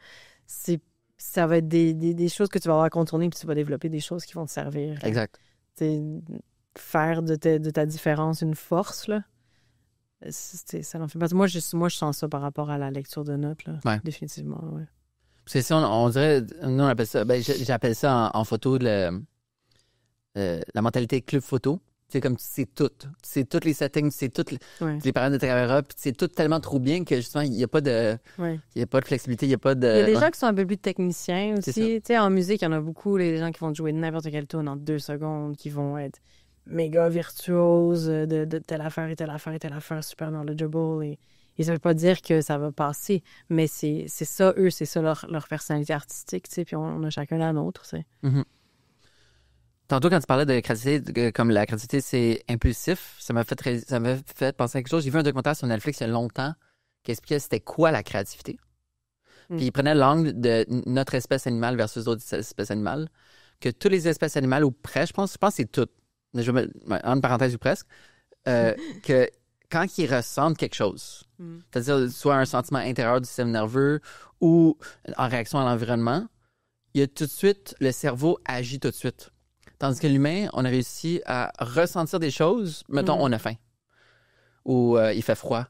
ça va être des choses que tu vas avoir à contourner, puis tu vas développer des choses qui vont te servir. Exact. Tu sais, faire de ta différence une force, là. Ça n'en fait pas. Moi, je sens ça par rapport à la lecture de notes, là. Ouais. Définitivement, ouais. C'est ça, on dirait, nous on appelle ça, j'appelle ça en photo la mentalité club photo. C'est comme tu sais tout. Tu sais tous les settings, tu sais toutes les paramètres de ta caméra, puis c'est tout tellement trop bien que justement, il n'y a pas de flexibilité, il n'y a pas de... Il y a des gens qui sont un peu plus techniciens aussi. C'est Tu sais, en musique, il y en a beaucoup, les gens qui vont jouer n'importe quelle tune en 2 secondes, qui vont être méga virtuoses de telle affaire et telle affaire et telle affaire, super knowledgeable. Et ça veut pas dire que ça va passer, mais c'est ça, eux, c'est ça leur personnalité artistique, tu sais, puis on a chacun la nôtre, tu sais. Mm-hmm. Tantôt, quand tu parlais de créativité, comme la créativité, c'est impulsif, ça m'a fait penser à quelque chose. J'ai vu un documentaire sur Netflix il y a longtemps qui expliquait c'était quoi la créativité. Puis il prenait l'angle de notre espèce animale versus d'autres espèces animales, que toutes les espèces animales, ou presque, je pense que c'est toutes, je vais mettre entre parenthèses ou presque, que quand ils ressentent quelque chose, c'est-à-dire soit un sentiment intérieur du système nerveux ou en réaction à l'environnement, il y a tout de suite, le cerveau agit tout de suite. Tandis que l'humain, on a réussi à ressentir des choses, mettons, on a faim ou il fait froid.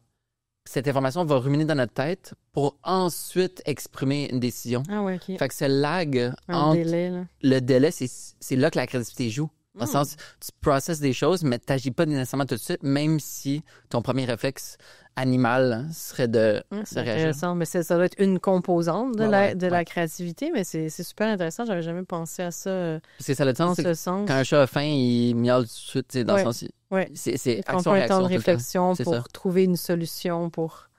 Cette information va ruminer dans notre tête pour ensuite exprimer une décision. Ah ouais, OK. Fait que ce lag entre délai, là. le délai, c'est là que la créativité joue. Dans le sens, tu processes des choses, mais tu n'agis pas nécessairement tout de suite, même si ton premier réflexe animal serait de réagir. Intéressant, mais ça doit être une composante de la créativité, mais c'est super intéressant. J'avais jamais pensé à ça. C'est ça le sens. Quand un chat a faim, il miaule tout de suite, dans le sens. C'est action-réaction. Un temps de réflexion pour trouver une solution, pour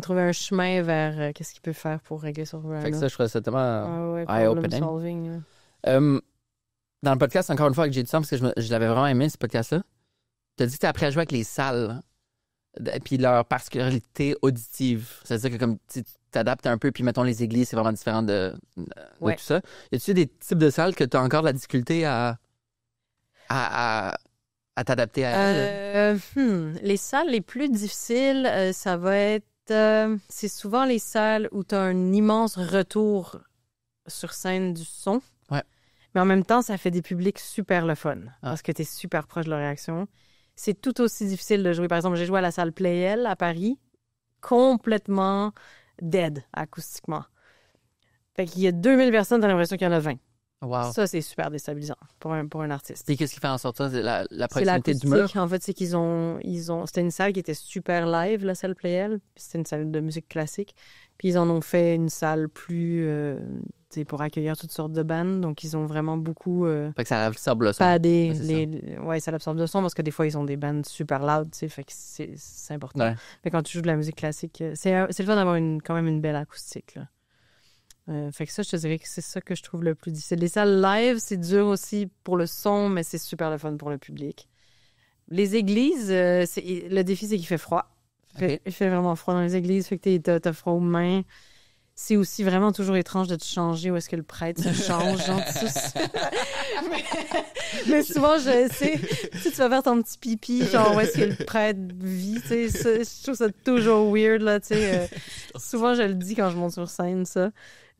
trouver un chemin vers qu'est-ce qu'il peut faire pour régler son problème. Fait que ça, je trouve ça tellement eye-opening. Dans le podcast, encore une fois, que j'ai dit ça, parce que je l'avais vraiment aimé, ce podcast-là, tu as dit que tu as appris à jouer avec les salles, puis leur particularité auditive. C'est-à-dire que comme tu t'adaptes un peu, puis mettons les églises, c'est vraiment différent de tout ça. Y a-tu des types de salles que tu as encore de la difficulté à t'adapter à elles? Les salles les plus difficiles, ça va être... c'est souvent les salles où tu as un immense retour sur scène du son. Ouais. Mais en même temps, ça fait des publics super le fun parce que tu es super proche de leur réaction. C'est tout aussi difficile de jouer. Par exemple, j'ai joué à la salle Playel à Paris, complètement dead acoustiquement. Fait qu'il y a 2000 personnes, t'as l'impression qu'il y en a 20. Wow. Ça, c'est super déstabilisant pour un artiste. Et qu'est-ce qui fait en sorte ça? C'est la C'est proximité du l'acoustique. mur? En fait, c'est qu'ils ont... C'était une salle qui était super live, la salle Playel. Puis c'était une salle de musique classique. Puis ils en ont fait une salle plus... pour accueillir toutes sortes de bandes. Donc, ils ont vraiment beaucoup... Fait que ça absorbe le son. padé. Ouais, Ouais, ça absorbe le son parce que des fois, ils ont des bandes super loud, tu sais. Fait que c'est important. Ouais. Mais quand tu joues de la musique classique, c'est le fun d'avoir quand même une belle acoustique, là. Fait que ça, je te dirais que c'est ça que je trouve le plus difficile. Les salles live, c'est dur aussi pour le son, mais c'est super le fun pour le public. Les églises, le défi, c'est qu'il fait froid. Il fait vraiment froid dans les églises, fait que t'as froid aux mains. C'est aussi vraiment toujours étrange de te changer où est-ce que le prêtre se change. Genre, mais souvent, je sais, tu vas faire ton petit pipi, genre où est-ce que le prêtre vit, tu sais, je trouve ça toujours weird, là, tu sais. Souvent, je le dis quand je monte sur scène, ça.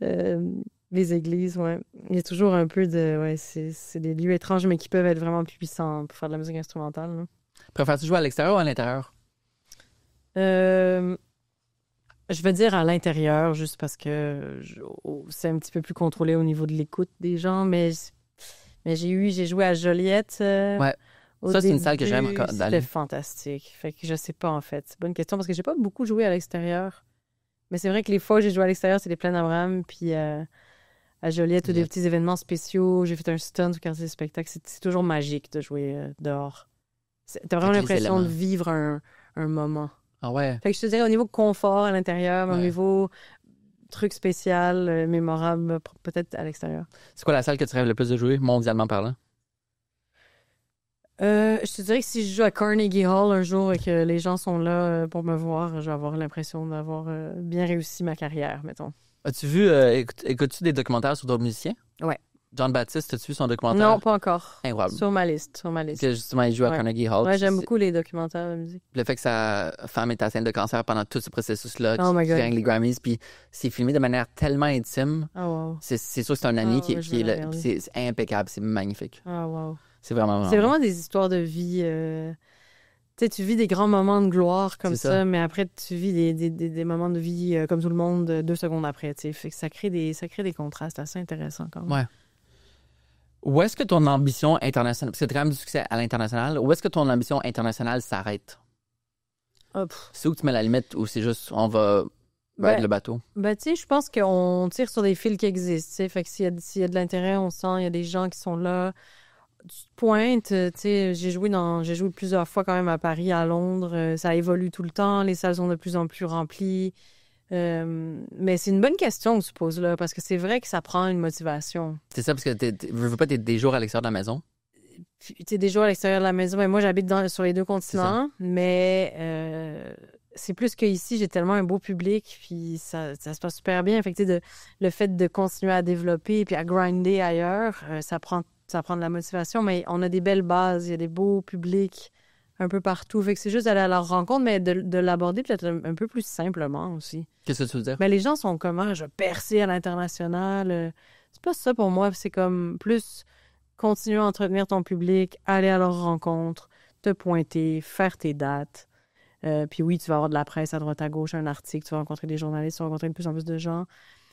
Les églises, ouais. Il y a toujours un peu de... Ouais, c'est des lieux étranges, mais qui peuvent être vraiment puissants pour faire de la musique instrumentale, là. Préfères-tu jouer à l'extérieur ou à l'intérieur? Je veux dire à l'intérieur, juste parce que c'est un petit peu plus contrôlé au niveau de l'écoute des gens, mais j'ai joué à Joliette. Ouais. Ça, c'est une salle que j'aime encore d'aller. C'était fantastique. Fait que je sais pas, en fait. C'est bonne question, parce que j'ai pas beaucoup joué à l'extérieur. Mais c'est vrai que les fois où j'ai joué à l'extérieur, c'est les Plaines d'Abraham, puis à Joliette, ou des petits événements spéciaux. J'ai fait un stunt au quartier des spectacles. C'est toujours magique de jouer dehors. T'as vraiment l'impression de vivre un moment. Ah ouais. Fait que je te dirais au niveau confort à l'intérieur, mais au niveau truc spécial, mémorable, peut-être à l'extérieur. C'est quoi la salle que tu rêves le plus de jouer, mondialement parlant? Je te dirais que si je joue à Carnegie Hall un jour et que les gens sont là pour me voir, je vais avoir l'impression d'avoir bien réussi ma carrière, mettons. As-tu vu, écoutes-tu des documentaires sur d'autres musiciens? Ouais. John Baptiste, as-tu vu son documentaire? Non, pas encore. Incroyable. Sur ma liste. Que justement, il joue à Carnegie Hall. Ouais, j'aime beaucoup les documentaires de musique. Le fait que sa femme est atteinte de cancer pendant tout ce processus-là, Oh my qui God. gagne les Grammys, puis c'est filmé de manière tellement intime. Oh wow. C'est sûr que c'est un ami qui est là, c'est impeccable, c'est magnifique. Oh wow. C'est vraiment C'est vraiment des histoires de vie. Tu sais, tu vis des grands moments de gloire comme ça, mais après, tu vis des moments de vie comme tout le monde 2 secondes après. Tu sais, fait que ça crée des contrastes assez intéressants quand même. Ouais. Où est-ce que ton ambition internationale, parce que tu as quand même du succès à l'international, où est-ce que ton ambition internationale s'arrête? C'est où que tu mets la limite ou c'est juste on va battre le bateau? Ben, tu sais, je pense qu'on tire sur des fils qui existent. Tu sais, fait que s'il y a de l'intérêt, on sent, il y a des gens qui sont là. Tu te pointes, tu sais, j'ai joué plusieurs fois quand même à Paris, à Londres. Ça évolue tout le temps, les salles sont de plus en plus remplies. Mais c'est une bonne question que tu poses là, parce que c'est vrai que ça prend une motivation. C'est ça, parce que tu veux pas des jours à l'extérieur de la maison? Tu sais, des jours à l'extérieur de la maison. Mais moi, j'habite sur les 2 continents, mais c'est plus qu'ici, j'ai tellement un beau public, puis ça se passe super bien. Fait que, le fait de continuer à développer puis à grinder ailleurs, ça prend de la motivation, mais on a des belles bases, il y a des beaux publics un peu partout. Fait que c'est juste d'aller à leur rencontre, mais de l'aborder peut-être un peu plus simplement aussi. Qu'est-ce que tu veux dire? Mais les gens sont comme, je vais percer à l'international. C'est pas ça pour moi. C'est comme plus continuer à entretenir ton public, aller à leur rencontre, te pointer, faire tes dates. Puis oui, tu vas avoir de la presse à droite à gauche, un article, tu vas rencontrer des journalistes, tu vas rencontrer de plus en plus de gens.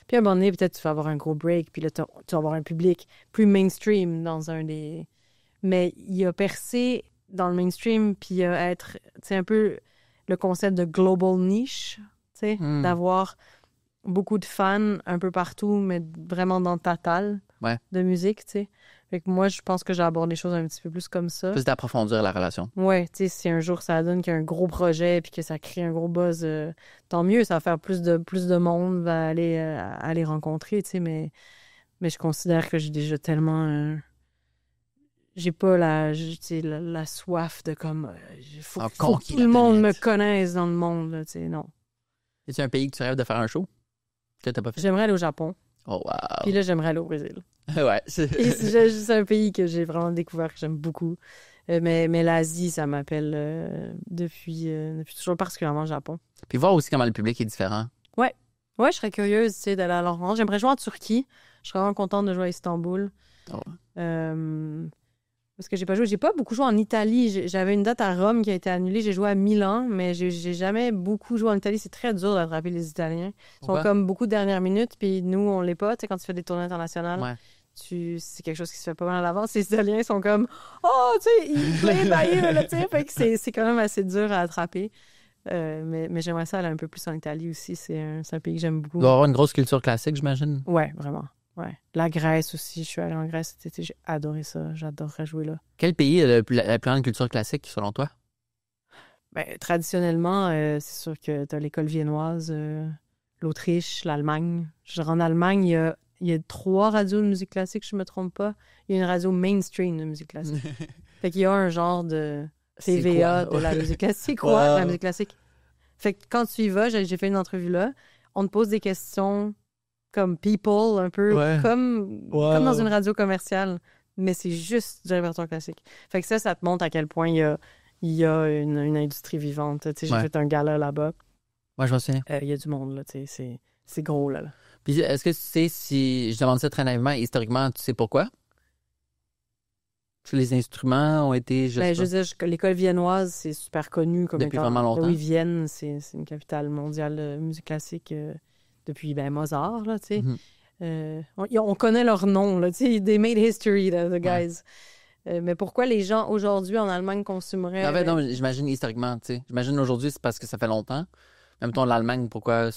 Puis à un moment donné, peut-être tu vas avoir un gros break, puis là, tu vas avoir un public plus mainstream dans un des... Mais il y a percer dans le mainstream, puis être, tu sais, un peu le concept de global niche, tu sais, d'avoir beaucoup de fans un peu partout, mais vraiment dans ta talle de musique, tu sais. Fait que moi, je pense que j'aborde les choses un petit peu plus comme ça. Plus d'approfondir la relation. Ouais, tu sais, si un jour ça donne qu'il y a un gros projet puis que ça crée un gros buzz, tant mieux, ça va faire plus de monde va aller rencontrer, tu sais, mais je considère que j'ai déjà tellement... j'ai pas la soif de comme... faut que tout le monde me connaisse dans le monde, là, tu sais, non. Est-ce un pays que tu rêves de faire un show que t'as pas fait? J'aimerais aller au Japon. Oh, wow. Puis là, j'aimerais aller au Brésil. Ouais. C'est un pays que j'ai vraiment découvert, que j'aime beaucoup. Mais l'Asie, ça m'appelle depuis toujours, particulièrement le Japon. Puis voir aussi comment le public est différent. Ouais, je serais curieuse, tu sais, d'aller à leur rencontre. J'aimerais jouer en Turquie. Je serais vraiment contente de jouer à Istanbul. Oh. Parce que j'ai pas beaucoup joué en Italie. J'avais une date à Rome qui a été annulée. J'ai joué à Milan, mais j'ai jamais beaucoup joué en Italie. C'est très dur d'attraper les Italiens. Ils sont comme beaucoup de dernière minute, puis nous, on l'est pas. Tu sais, quand tu fais des tournées internationales, c'est quelque chose qui se fait pas mal à l'avance. Les Italiens sont comme « Oh, tu sais, ils play by ear, là, tu sais. » Fait que c'est quand même assez dur à attraper. Mais j'aimerais ça aller un peu plus en Italie aussi. C'est un pays que j'aime beaucoup. Il doit y avoir une grosse culture classique, j'imagine. Ouais, vraiment. Ouais. La Grèce aussi. Je suis allée en Grèce cet été. J'ai adoré ça. J'adorerais jouer là. Quel pays a la plus grande culture classique, selon toi? Ben, traditionnellement, c'est sûr que tu as l'école viennoise, l'Autriche, l'Allemagne. En Allemagne, il y a 3 radios de musique classique, je ne me trompe pas. Il y a une radio mainstream de musique classique. Fait qu'il y a un genre de TVA de la musique classique. Quoi, de la musique classique. Fait que quand tu y vas, j'ai fait une entrevue là, on te pose des questions comme people, un peu comme dans une radio commerciale, mais c'est juste du répertoire classique. Fait que ça te montre à quel point il y a une industrie vivante. Tu sais, j'ai fait un gala là-bas. Ouais, je m'en souviens. Il y a du monde, là, tu sais, c'est gros, là. Puis est-ce que tu sais si, je demande ça très naïvement, historiquement, tu sais pourquoi? Parce que les instruments ont été... Je veux dire, l'école viennoise, c'est super connu comme depuis vraiment longtemps. Oui, Vienne, c'est une capitale mondiale de musique classique depuis Mozart, là, tu sais. On connaît leur nom, là, tu sais, they made history, là, the guys. Mais pourquoi les gens aujourd'hui en Allemagne consomeraient... En fait, non, j'imagine historiquement, tu sais. J'imagine aujourd'hui, c'est parce que ça fait longtemps. En même temps, l'Allemagne, pourquoi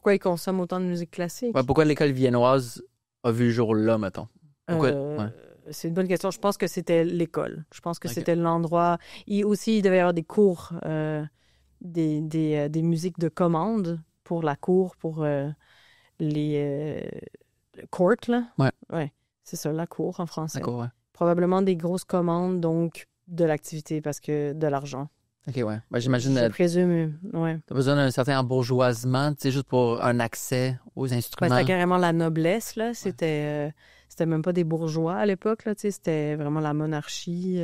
ils consomment autant de musique classique? Ouais, pourquoi l'école viennoise a vu le jour là, mettons? Pourquoi? C'est une bonne question. Je pense que c'était l'école. Je pense que c'était l'endroit. Il devait y avoir des cours, des musiques de commande pour la cour, pour les court, là. Ouais. C'est ça, la cour en français. La cour, ouais. Probablement des grosses commandes, donc de l'activité parce que de l'argent. OK, ouais. Ben, j'imagine... Je présume, ouais. T'as besoin d'un certain embourgeoisement, tu sais, juste pour un accès aux instruments. C'était carrément la noblesse, là. C'était même pas des bourgeois à l'époque, là, tu sais. C'était vraiment la monarchie.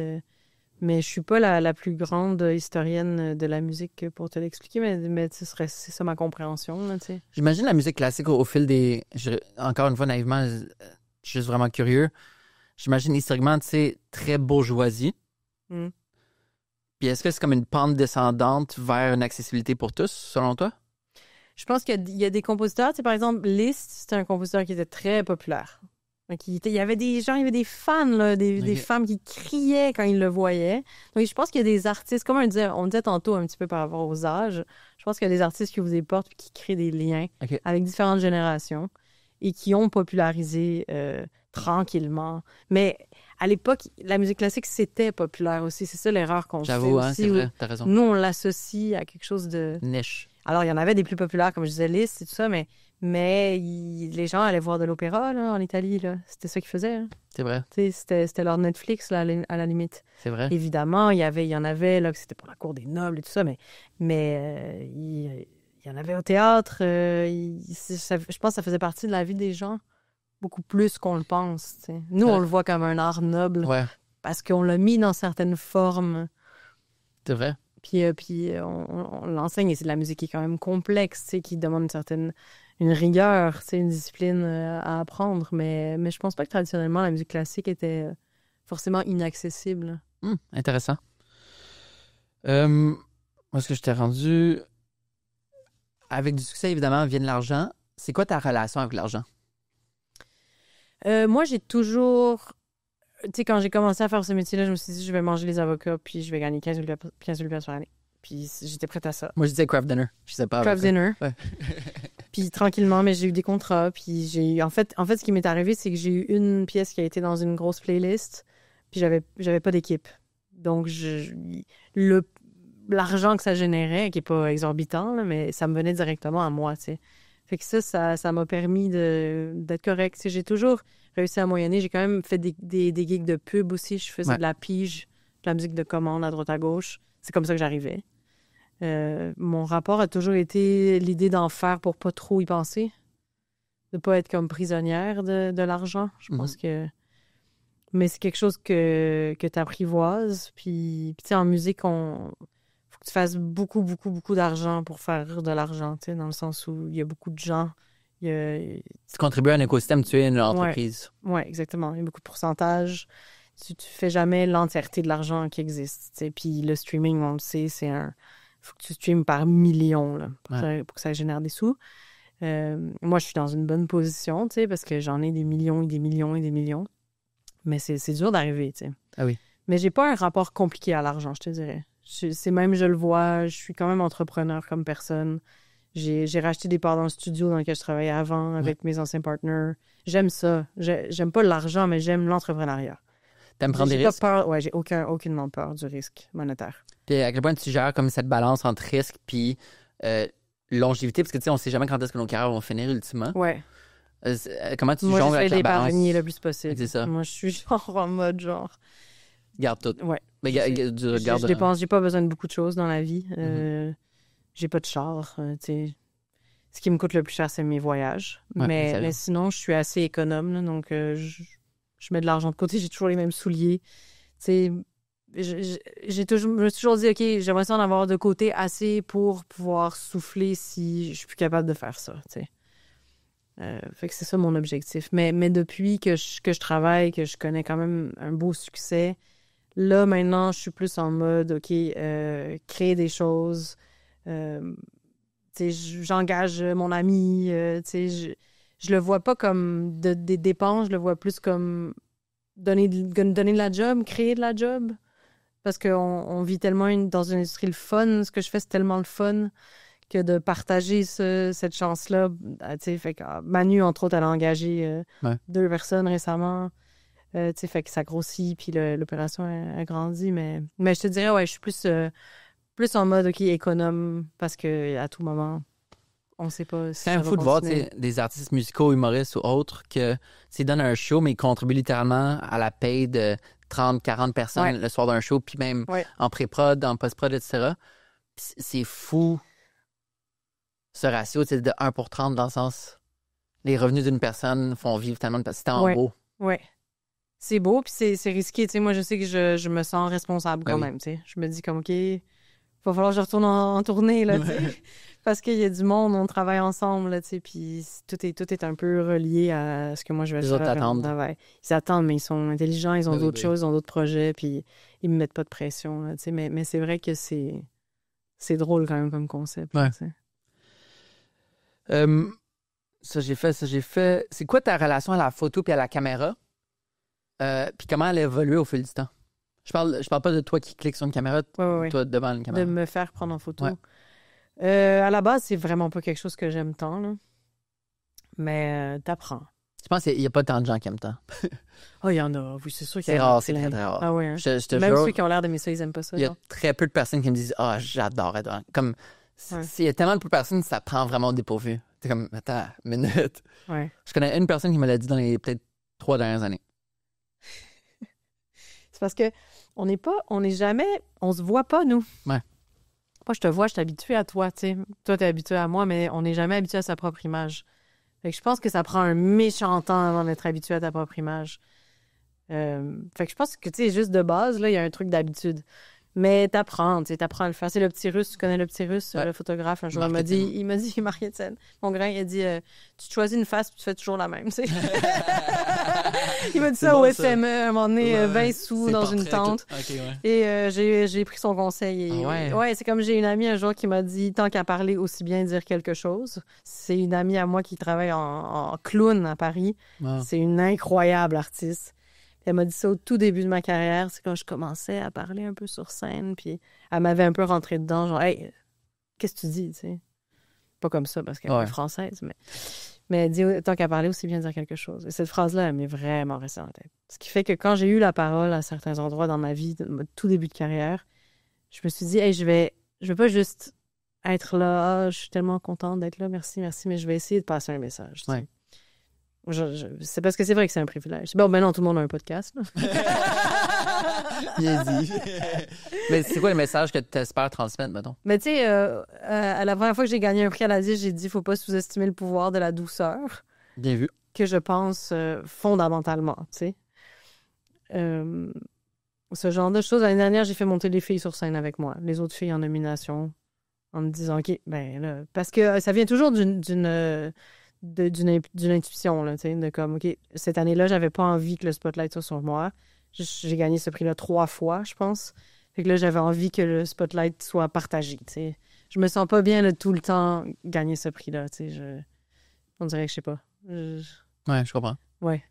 Mais je suis pas la plus grande historienne de la musique pour te l'expliquer, mais c'est ça ma compréhension, là, tu sais. J'imagine la musique classique au fil des... Encore une fois, naïvement, je suis juste vraiment curieux. J'imagine historiquement, tu sais, très bourgeoisie. Puis est-ce que c'est comme une pente descendante vers une accessibilité pour tous, selon toi? Je pense qu'il y a des compositeurs. Tu sais, par exemple, Liszt, c'était un compositeur qui était très populaire. Donc, il y avait des gens, il y avait des fans, là, des femmes qui criaient quand ils le voyaient. Donc, je pense qu'il y a des artistes, comme on disait tantôt un petit peu par rapport aux âges, je pense qu'il y a des artistes qui vous des portes et qui créent des liens avec différentes générations et qui ont popularisé tranquillement. Mais à l'époque, la musique classique, c'était populaire aussi. C'est ça l'erreur qu'on fait aussi. J'avoue, c'est vrai, t'as raison. Nous, on l'associe à quelque chose de... niche. Alors, il y en avait des plus populaires, comme je disais, Liszt et tout ça, mais les gens allaient voir de l'opéra là, en Italie. Là. C'était ça qu'ils faisaient. Hein. C'est vrai. C'était leur Netflix, là, à la limite. C'est vrai. Évidemment, il y en avait là, que c'était pour la cour des nobles et tout ça, mais il y en avait au théâtre. Je pense que ça faisait partie de la vie des gens beaucoup plus qu'on le pense. T'sais. Nous, on le voit comme un art noble parce qu'on l'a mis dans certaines formes. C'est vrai. Puis on l'enseigne et c'est de la musique qui est quand même complexe, qui demande une rigueur, une discipline à apprendre. Mais je pense pas que traditionnellement, la musique classique était forcément inaccessible. Intéressant. Où est-ce que je t'ai rendu? Avec du succès, évidemment, vient de l'argent. C'est quoi ta relation avec l'argent? Moi, j'ai toujours... Tu sais, quand j'ai commencé à faire ce métier-là, je me suis dit, je vais manger les avocats, puis je vais gagner 15 000 par année. Puis j'étais prête à ça. Moi, je disais craft dinner. Je sais pas. Craft dinner. Ouais. Puis tranquillement, mais j'ai eu des contrats. Puis j'ai eu... En fait, ce qui m'est arrivé, c'est que j'ai eu une pièce qui a été dans une grosse playlist, puis j'avais pas d'équipe. Donc, l'argent que ça générait, qui est pas exorbitant, là, mais ça me venait directement à moi, tu sais. Fait que ça m'a permis d'être correct. J'ai toujours réussi à moyenner. J'ai quand même fait des gigs de pub aussi. Je faisais de la pige, de la musique de commande à droite à gauche. C'est comme ça que j'arrivais. Mon rapport a toujours été l'idée d'en faire pour pas trop y penser. De pas être comme prisonnière de l'argent. Je pense que... Mais c'est quelque chose que tu apprivoises. Puis tu sais, en musique, faut que tu fasses beaucoup, beaucoup, beaucoup d'argent pour faire de l'argent, tu sais, dans le sens où il y a beaucoup de gens. Tu contribues à un écosystème, tu es une entreprise. Oui, exactement. Il y a beaucoup de pourcentages. Tu fais jamais l'entièreté de l'argent qui existe. Tu sais. Puis le streaming, on le sait, faut que tu streames par millions là, pour que ça génère des sous. Moi, je suis dans une bonne position, tu sais, parce que j'en ai des millions et des millions et des millions. Mais c'est dur d'arriver, tu sais. Ah oui. Mais j'ai pas un rapport compliqué à l'argent, je te dirais. C'est même, je le vois, je suis quand même entrepreneur comme personne. J'ai racheté des parts dans le studio dans lequel je travaillais avant avec mes anciens partners. J'aime ça. J'aime pas l'argent, mais j'aime l'entrepreneuriat. T'aimes prendre des J'ai pas risques? peur, ouais, j'ai aucunement peur du risque monétaire. Puis à quel point tu gères comme cette balance entre risque puis longévité? Parce que tu sais, on sait jamais quand est-ce que nos carrières vont finir ultimement. Ouais. Comment tu Moi, jongles j'essaie avec la balance? d'épargner le plus possible. C'est ça. Moi, je suis genre en mode genre... Garde tout. Ouais. Mais Je dépense, j'ai pas besoin de beaucoup de choses dans la vie. J'ai pas de char, tu sais. Ce qui me coûte le plus cher, c'est mes voyages. Ouais, mais sinon, je suis assez économe, là, donc je mets de l'argent de côté. J'ai toujours les mêmes souliers. Tu sais, je me suis toujours dit, OK, j'aimerais ça en avoir de côté assez pour pouvoir souffler si je suis plus capable de faire ça, tu sais. Fait que c'est ça mon objectif. Mais depuis que je travaille, que je connais quand même un beau succès, là, maintenant, je suis plus en mode, OK, créer des choses. J'engage mon ami. Je le vois pas comme des dépenses, je le vois plus comme donner de la job, créer de la job. Parce qu'on vit tellement dans une industrie le fun. Ce que je fais, c'est tellement le fun que de partager cette chance-là. Fait que Manu, entre autres, elle a engagé 2 personnes récemment. Fait que ça grossit, puis l'opération a grandi. Mais je te dirais, ouais, je suis plus en mode, OK, économe, parce que à tout moment, on ne sait pas si c'est ça un va fou de voir continuer. des artistes musicaux, humoristes ou autres que ils donnent un show, mais ils contribuent littéralement à la paye de 30, 40 personnes le soir d'un show, puis même en pré-prod, en post-prod, etc. Puis c'est fou ce ratio de 1 pour 30 dans le sens les revenus d'une personne font vivre tellement de personnes. C'est en beau. Oui. C'est beau, puis c'est risqué. Moi, je sais que je me sens responsable quand même. Je me dis comme, OK, il va falloir que je retourne en tournée, là, parce qu'il y a du monde, on travaille ensemble, là, puis tout est un peu relié à ce que moi je vais faire. Les autres attendent. Ils attendent, mais ils sont intelligents, ils ont d'autres choses, ils ont d'autres projets, puis ils me mettent pas de pression, là, mais c'est vrai que c'est drôle quand même comme concept. Ouais. Ça, j'ai fait. C'est quoi ta relation à la photo puis à la caméra? Puis comment elle a évolué au fil du temps? Je parle pas de toi qui cliques sur une caméra, toi devant une caméra. De me faire prendre en photo. À la base, c'est vraiment pas quelque chose que j'aime tant, là. Mais t'apprends. Je pense qu'il n'y a pas tant de gens qui aiment tant. Oh, il y en a. Oui, c'est sûr qu'il y C'est en a. rare, c'est très, très rare. Ah oui, hein? Je te Même jure, ceux qui ont l'air d'aimer ça, ils aiment pas ça. il y a très peu de personnes qui me disent « Ah, j'adore être comme il y a tellement de peu de personnes ça prend vraiment au dépourvu. T'es comme, attends, minute. Ouais. Je connais une personne qui me l'a dit dans les peut-être 3 dernières années. C'est parce que on se voit pas, nous. Ouais. Moi, je te vois, je suis habituée à toi, tu sais. Toi, t'es habitué à moi, mais on n'est jamais habitué à sa propre image. Fait que je pense que ça prend un méchant temps avant d'être habitué à ta propre image. Fait que je pense que, tu sais, juste de base, là, il y a un truc d'habitude. Mais t'apprends à le faire. C'est le petit russe, tu connais le petit russe, le photographe, un jour, il m'a dit, Marie-Étienne, mon grand, il a dit, tu te choisis une face, puis tu fais toujours la même, tu sais. Il m'a dit ça au SME, à un moment donné, 20 sous dans une tente. Et j'ai pris son conseil. Et, c'est comme j'ai une amie un jour qui m'a dit, tant qu'à parler, aussi bien dire quelque chose. C'est une amie à moi qui travaille en clown à Paris. Wow. C'est une incroyable artiste. Elle m'a dit ça au tout début de ma carrière. C'est quand je commençais à parler un peu sur scène. Puis elle m'avait un peu rentré dedans. Genre, hey, qu'est-ce que tu dis, tu sais? Pas comme ça, parce qu'elle est française. Mais elle dit, tant qu'à parler, aussi bien dire quelque chose. Et cette phrase-là, elle m'est vraiment restée en tête. Ce qui fait que quand j'ai eu la parole à certains endroits dans ma vie, tout début de carrière, je me suis dit, hey, je vais pas juste être là. Je suis tellement contente d'être là. Merci, mais je vais essayer de passer un message. Ouais. C'est parce que c'est vrai que c'est un privilège. Bon, maintenant, tout le monde a un podcast. Bien dit. Mais c'est quoi le message que tu espères transmettre, mettons? Mais tu sais, à la première fois que j'ai gagné un prix à l'Asie, j'ai dit, faut pas sous-estimer le pouvoir de la douceur. Bien vu. Que je pense fondamentalement, tu sais. Ce genre de choses. L'année dernière, j'ai fait monter les filles sur scène avec moi. Les autres filles en nomination. En me disant, OK, ben là... Parce que ça vient toujours d'une intuition, là, tu sais, de comme, OK, cette année-là, j'avais pas envie que le spotlight soit sur moi. J'ai gagné ce prix-là 3 fois, je pense. Fait que là, j'avais envie que le spotlight soit partagé, tu sais. Je me sens pas bien de tout le temps gagner ce prix-là, tu sais. On dirait que je sais pas. Ouais, je comprends. Ouais.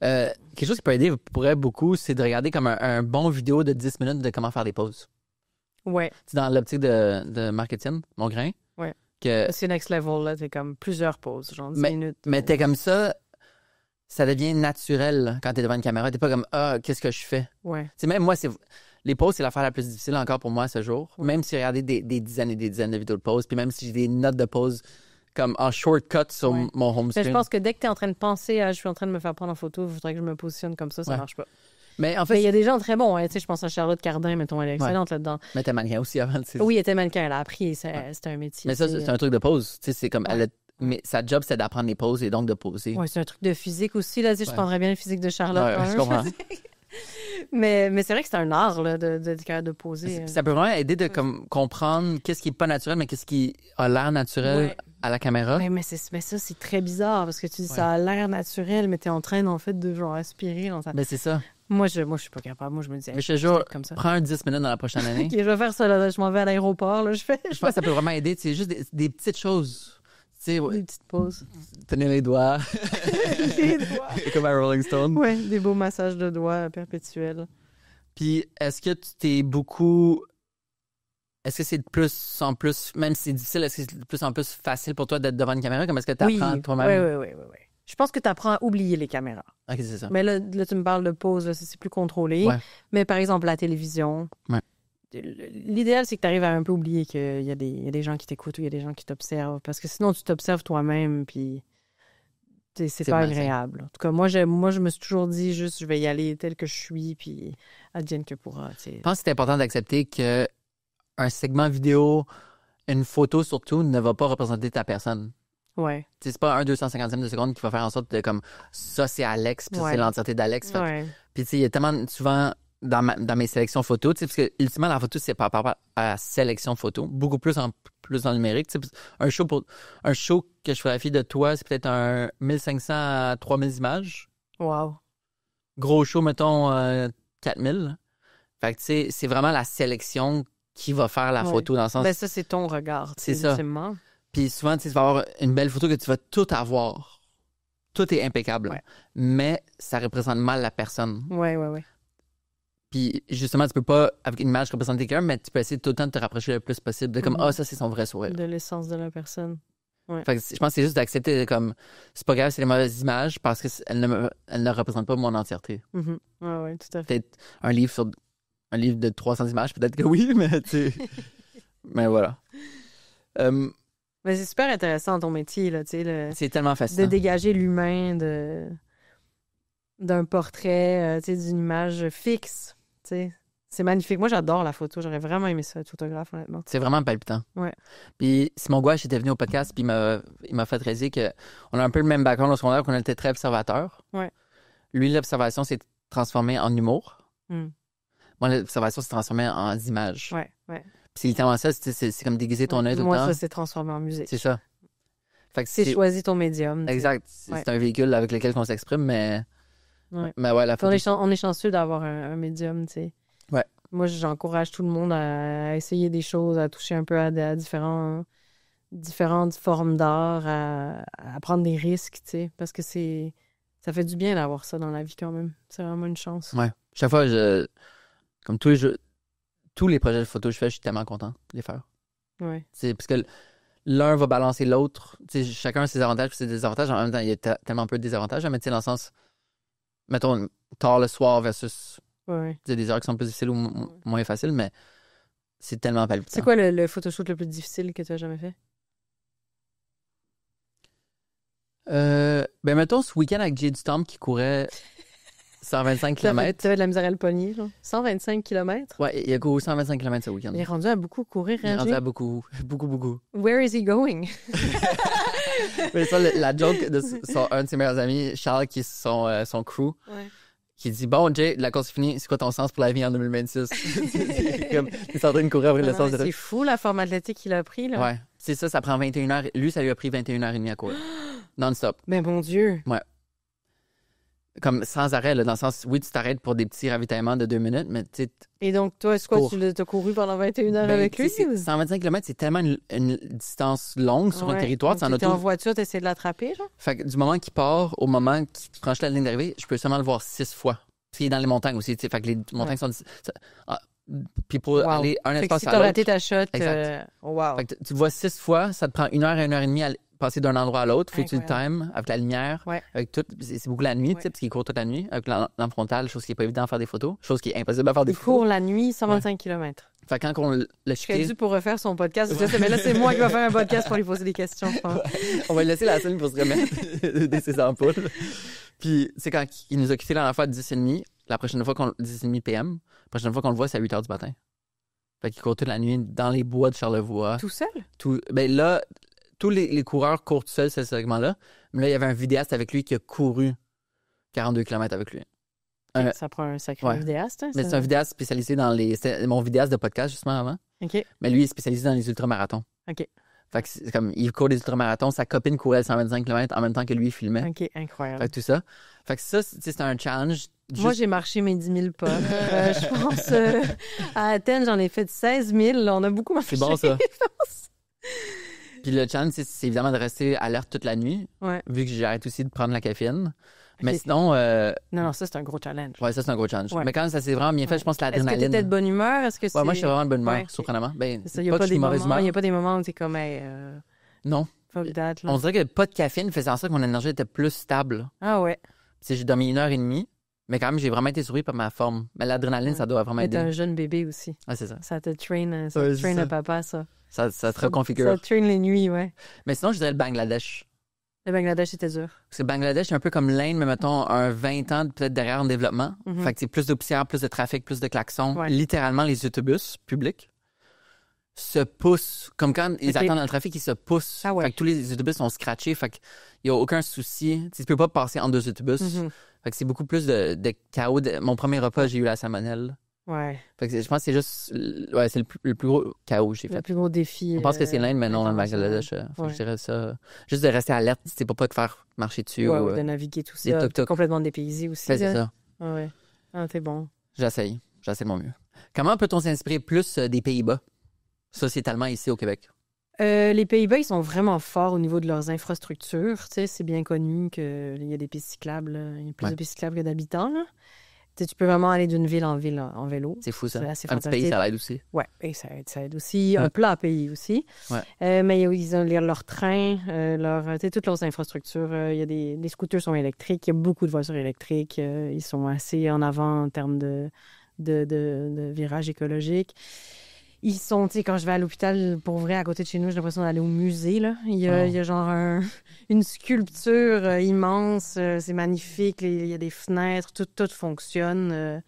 Quelque chose qui peut aider pourrait beaucoup, c'est de regarder comme un bon vidéo de 10 minutes de comment faire des pauses. Ouais. C'est dans l'optique de Marc-Étienne, mon grain. Ouais. Que, C'est next level, là. T'es comme plusieurs pauses, genre 10 minutes. mais t'es comme ça devient naturel quand t'es devant une caméra. T'es pas comme, qu'est-ce que je fais? Ouais. Tu sais, même moi, les pauses, c'est l'affaire la plus difficile encore pour moi ce jour. Ouais. Même si j'ai regardé des dizaines et des dizaines de vidéos de pauses, puis même si j'ai des notes de pauses comme en shortcut sur mon home Mais screen. je pense que dès que t'es en train de penser à je suis en train de me faire prendre en photo, il faudrait que je me positionne comme ça Ouais. marche pas. Mais en Mais il y fait, a des gens très bons, hein. Tu sais, je pense à Charlotte Cardin, mettons, elle est excellente là-dedans. mais t'es mannequin aussi avant. Tu sais. Oui, elle était mannequin, elle a appris, c'était un métier. Mais ça, c'est un truc de pause. Tu sais, c'est comme, Ouais. mais sa job, c'est d'apprendre les pauses et donc de poser. Ouais, c'est un truc de physique aussi, là. Tu sais, je Ouais. prendrais bien le physique de Charlotte. Ouais, hein. je comprends. mais c'est vrai que c'est un art, là, d'être capable de poser. Ça peut vraiment aider de comme, comprendre qu'est-ce qui est pas naturel, mais qu'est-ce qui a l'air naturel Ouais. à la caméra. Mais ça, c'est très bizarre parce que tu dis ça a l'air naturel, mais t'es en train, en fait, de genre aspirer dans ta... Mais c'est ça. Moi, je suis pas capable. Moi, je me dis, Mais je te jure, comme ça. prends un 10 minutes dans la prochaine année. Ok, je vais faire ça, là. Je m'en vais à l'aéroport, là. Je fais Je pense que ça peut vraiment aider. C'est juste des petites choses. Tu sais, des petites pauses. tenir les doigts. Les doigts. Comme à Rolling Stone. Ouais, des beaux massages de doigts perpétuels. Puis, est-ce que tu t'es beaucoup. Est-ce que c'est de plus en plus. Même si c'est difficile, est-ce que c'est de plus en plus facile pour toi d'être devant une caméra? Comme est-ce que tu apprends toi-même? Oui. Je pense que tu apprends à oublier les caméras. Ok, c'est ça. Mais là, tu me parles de pause, là, c'est plus contrôlé. Ouais. Mais par exemple, la télévision. Ouais. L'idéal, c'est que tu arrives à un peu oublier qu'il y a des gens qui t'écoutent ou il y a des gens qui t'observent. Parce que sinon, tu t'observes toi-même, puis c'est pas malsain. agréable. En tout cas, moi, je me suis toujours dit, juste, je vais y aller tel que je suis, puis advienne que pourra. Tu sais. Je pense que c'est important d'accepter que un segment vidéo, une photo surtout, ne va pas représenter ta personne. Ouais. Tu sais, c'est pas un 250e de seconde qui va faire en sorte de comme ça, c'est Alex, puis ça, Ouais. c'est l'entièreté d'Alex. Fait que- Ouais. Puis tu sais, il y a tellement souvent dans mes sélections photos, tu sais, parce que ultimement, la photo, c'est par rapport à la sélection photo, beaucoup plus en le numérique. Tu sais, un show que je photographie de toi, c'est peut-être un 1500 à 3000 images. Wow. Gros show, mettons 4000. Fait que tu sais, c'est vraiment la sélection qui va faire la Ouais. photo dans le sens. Ben, ça, c'est ton regard. C'est tu sais, ça. ultimement. Puis souvent, tu sais, tu vas avoir une belle photo que tu vas tout avoir. Tout est impeccable. Ouais. Mais ça représente mal la personne. Ouais. Puis justement, tu peux pas, avec une image, représenter quelqu'un, mais tu peux essayer tout le temps de te rapprocher le plus possible. De comme, Mhm. ça, c'est son vrai sourire. De l'essence de la personne. Fait que je pense que c'est juste d'accepter comme, c'est pas grave, c'est des mauvaises images parce qu'elles ne représentent pas mon entièreté. Mhm. Ouais, tout à fait. Peut-être un livre de 300 images, peut-être que oui, mais tu sais. Mais voilà. Mais c'est super intéressant ton métier, là, tu sais, C'est tellement de fascinant. dégager l'humain d'un portrait, tu sais, d'une image fixe, tu sais. C'est magnifique. Moi, j'adore la photo. J'aurais vraiment aimé ça, être photographe, honnêtement. C'est vraiment palpitant. Ouais. Puis Simon Gouache était venu au podcast, puis il m'a fait réaliser qu'on a un peu le même background au secondaire, qu'on était très observateur. Ouais. Lui, l'observation s'est transformée en humour. Mm. Moi, l'observation s'est transformée en images. Ouais. Puis c'est littéralement ça, c'est comme déguiser ton œil tout le Moi, temps. ça s'est transformé en musique. C'est ça. Fait que C'est choisi ton médium. tu sais. Exact. C'est un véhicule avec lequel on s'exprime, mais... Ouais. Mais ouais, la photo... On est chanceux d'avoir un médium, tu sais. Ouais. Moi, j'encourage tout le monde à essayer des choses, à toucher un peu à différentes formes d'art, à prendre des risques, tu sais, parce que ça fait du bien d'avoir ça dans la vie quand même. C'est vraiment une chance. Ouais. Chaque fois, comme tous les projets de photo que je fais, je suis tellement content de les faire. Ouais. C'est parce que l'un va balancer l'autre. Tu sais, chacun a ses avantages et ses désavantages. En même temps, il y a tellement peu de désavantages, mais tu sais, dans le sens, mettons, tard le soir versus Ouais. tu sais, des heures qui sont plus difficiles ou moins faciles, mais c'est tellement palpitant. C'est quoi le photoshoot le plus difficile que tu as jamais fait? Ben, mettons, ce week-end avec Jay Dutombe qui courait 125 km. Tu avais de la misère à le pogner, genre? 125 km? Ouais, il a couru 125 km ce week-end. Il est rendu à beaucoup courir, Il est hein, rendu Jay? à beaucoup. Where is he going? Mais ça, la joke de un de ses meilleurs amis, Charles, qui est son crew, Ouais. qui dit Bon, Jay, la course est finie, c'est quoi ton sens pour la vie en 2026? C'est comme, t'es en train de courir après le sens de C'est fou, la forme athlétique qu'il a pris, là. Ouais, c'est ça prend 21 heures. Lui, ça lui a pris 21 heures et demie à courir. Non-stop. Mais mon Dieu! comme sans arrêt, là, dans le sens, oui, tu t'arrêtes pour des petits ravitaillements de 2 minutes, mais tu sais... Et donc, toi, est-ce que tu as couru pendant 21 heures avec lui? 125 km, c'est tellement une distance longue sur un territoire. Tu es en voiture, tu essaies de l'attraper, genre? Fait que du moment qu'il part au moment qu'il franchit la ligne d'arrivée, je peux seulement le voir 6 fois. Parce qu'il est dans les montagnes aussi, tu sais. Fait que les montagnes sont... puis pour aller un espace à l'autre... Si t'as raté ta shot, wow. Fait que tu le vois 6 fois, ça te prend 1 heure et 1 heure et demie à passer d'un endroit à l'autre. Faut que tu le times avec la lumière, avec tout. C'est beaucoup la nuit, tu sais, parce qu'il court toute la nuit. Avec l'en frontal, chose qui est pas évident à faire des photos, chose qui est impossible à faire des photos. Il court la nuit, 125 km. Fait que quand on l'a Je serais dû pour refaire son podcast. Mais là, c'est moi qui vais faire un podcast pour lui poser des questions. On va lui laisser la scène pour se remettre de ses ampoules. Puis, c'est quand il nous a quittés la dernière fois à 10h30. La prochaine fois 10h30 PM. La prochaine fois qu'on le voit, c'est à 8h du matin. Fait qu'il court toute la nuit dans les bois de Charlevoix. Tout seul? Ben là, tous les coureurs courent tout seuls, ce segment-là. Mais là, il y avait un vidéaste avec lui qui a couru 42 km avec lui. Ça prend un sacré vidéaste. Hein, mais c'est un vidéaste spécialisé dans les... C'est mon vidéaste de podcast, justement, avant. OK. Mais lui, il est spécialisé dans les ultramarathons. OK. Fait que c'est comme, il court des ultramarathons, sa copine courait 125 km en même temps que lui, il filmait. OK, incroyable. Fait que tout ça. Fait que ça, c'est un challenge. Moi, j'ai marché mes 10 000 pas. Je pense, à Athènes, j'en ai fait 16 000. On a beaucoup marché. C'est bon, ça. Puis le challenge, c'est évidemment de rester alerte toute la nuit, vu que j'arrête aussi de prendre la caféine. Mais sinon... Non, ça, c'est un gros challenge. Ouais, ça, c'est un gros challenge. Ouais. Mais quand ça s'est vraiment bien fait, je pense que l'adrénaline... Est-ce que t'étais de bonne humeur? Est-ce que c'est... Ouais, moi, je suis vraiment de bonne humeur, surprenamment. Ben, il n'y a pas des moments où t'es comme... Non. On dirait que pas de caféine faisait en sorte que mon énergie était plus stable. Ah ouais. J'ai dormi 1h30, mais quand même, j'ai vraiment été surpris par ma forme. Mais l'adrénaline, ça doit vraiment aider. Mais t'es un jeune bébé aussi. Ah, c'est ça. Ça te train le papa, ça. Ça te reconfigure. Ça train les nuits, ouais. Mais sinon, je dirais le Bangladesh. Le Bangladesh, c'était dur. Parce que le Bangladesh, c'est un peu comme l'Inde, mais mettons un 20 ans peut-être derrière en développement. Fait que c'est plus de poussière, plus de trafic, plus de klaxons. Ouais. Littéralement, les autobus publics se poussent. Comme quand ils attendent dans le trafic, ils se poussent. Ah ouais. Fait que tous les autobus sont scratchés. Fait qu'il n'y a aucun souci. Tu peux pas passer en 2 autobus. Fait que c'est beaucoup plus de chaos. Mon premier repas, j'ai eu la salmonelle. Ouais. Fait que je pense que c'est juste... Ouais, c'est le plus gros chaos que j'ai fait. Le plus gros défi. On pense que c'est l'Inde, mais non, dans le Bangladesh. Faut que je dirais ça. Juste de rester alerte, c'est pas te faire marcher dessus. Ouais, ou de naviguer tout ça. Complètement dépaysé aussi. C'est ça. Ouais. Ah, t'es bon. J'essaye de mon mieux. Comment peut-on s'inspirer plus des Pays-Bas, sociétalement, ici au Québec? Les Pays-Bas, ils sont vraiment forts au niveau de leurs infrastructures. Tu sais, c'est bien connu qu'il y a des pistes cyclables. Il y a plus de pistes cyclables que d'habitants, là. Tu peux vraiment aller d'une ville en ville en vélo. C'est fou, ça. C'est un petit pays, ça aide aussi. Oui, et ça aide aussi. Un plat pays aussi. Ouais. Mais ils ont leurs trains, toutes leurs infrastructures. Il y a des scooters sont électriques. Il y a beaucoup de voitures électriques. Ils sont assez en avant en termes de virage écologique. Ils sont, tu sais, quand je vais à l'hôpital, pour vrai, à côté de chez nous, j'ai l'impression d'aller au musée, là. Il y a genre une sculpture immense, c'est magnifique, il y a des fenêtres, tout fonctionne.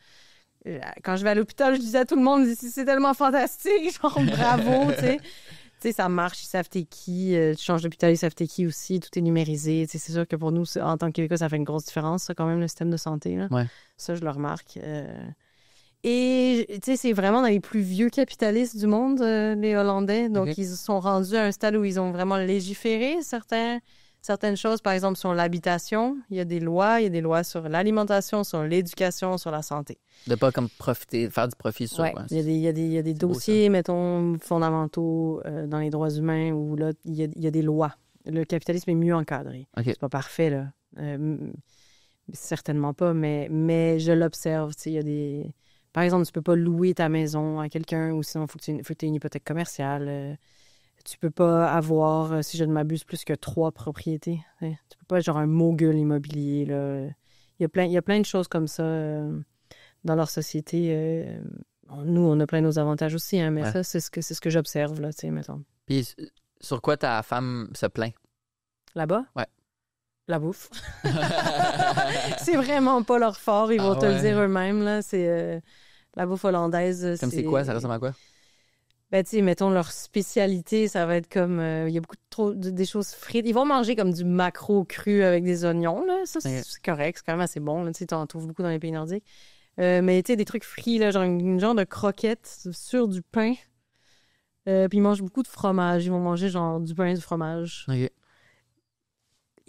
Quand je vais à l'hôpital, je disais à tout le monde, c'est tellement fantastique, genre bravo, tu sais. Tu sais, ça marche, ils savent t'es qui, tu changes d'hôpital, ils savent t'es qui aussi, tout est numérisé. Tu sais, c'est sûr que pour nous, en tant que Québécois, ça fait une grosse différence, ça, quand même, le système de santé, là. Ouais. Ça, je le remarque. Et, tu sais, c'est vraiment dans les plus vieux capitalistes du monde, les Hollandais. Donc, ils sont rendus à un stade où ils ont vraiment légiféré certaines choses. Par exemple, sur l'habitation, il y a des lois sur l'alimentation, sur l'éducation, sur la santé. De pas comme profiter, faire du profit sur... Ouais. Il y a des dossiers, mettons, fondamentaux dans les droits humains où, là, il y a des lois. Le capitalisme est mieux encadré. C'est pas parfait, là. Certainement pas, mais je l'observe. Tu sais, il y a des... Par exemple, tu peux pas louer ta maison à quelqu'un ou sinon, il faut que tu aies une hypothèque commerciale. Tu peux pas avoir, si je ne m'abuse, plus que 3 propriétés. Tu peux pas être genre un mogul immobilier. Là. Il y a plein de choses comme ça dans leur société. Nous, on a plein de nos avantages aussi, hein, mais ça, c'est ce que j'observe, là, tu sais, mettons. Puis, sur quoi ta femme se plaint? Là-bas? Ouais. La bouffe. C'est vraiment pas leur fort, ils vont te le dire eux-mêmes, là. C'est... La bouffe hollandaise, comme c'est quoi? Ça ressemble à quoi? Ben, tu sais, mettons, leur spécialité, ça va être comme... il y a beaucoup des choses frites. Ils vont manger comme du maquereau cru avec des oignons, là. Ça, c'est correct. C'est quand même assez bon, là. Tu sais, t'en trouves beaucoup dans les pays nordiques. Mais, tu sais, des trucs frits, là, genre une genre de croquette sur du pain. Puis ils mangent beaucoup de fromage. Ils vont manger, genre, du pain et du fromage. OK.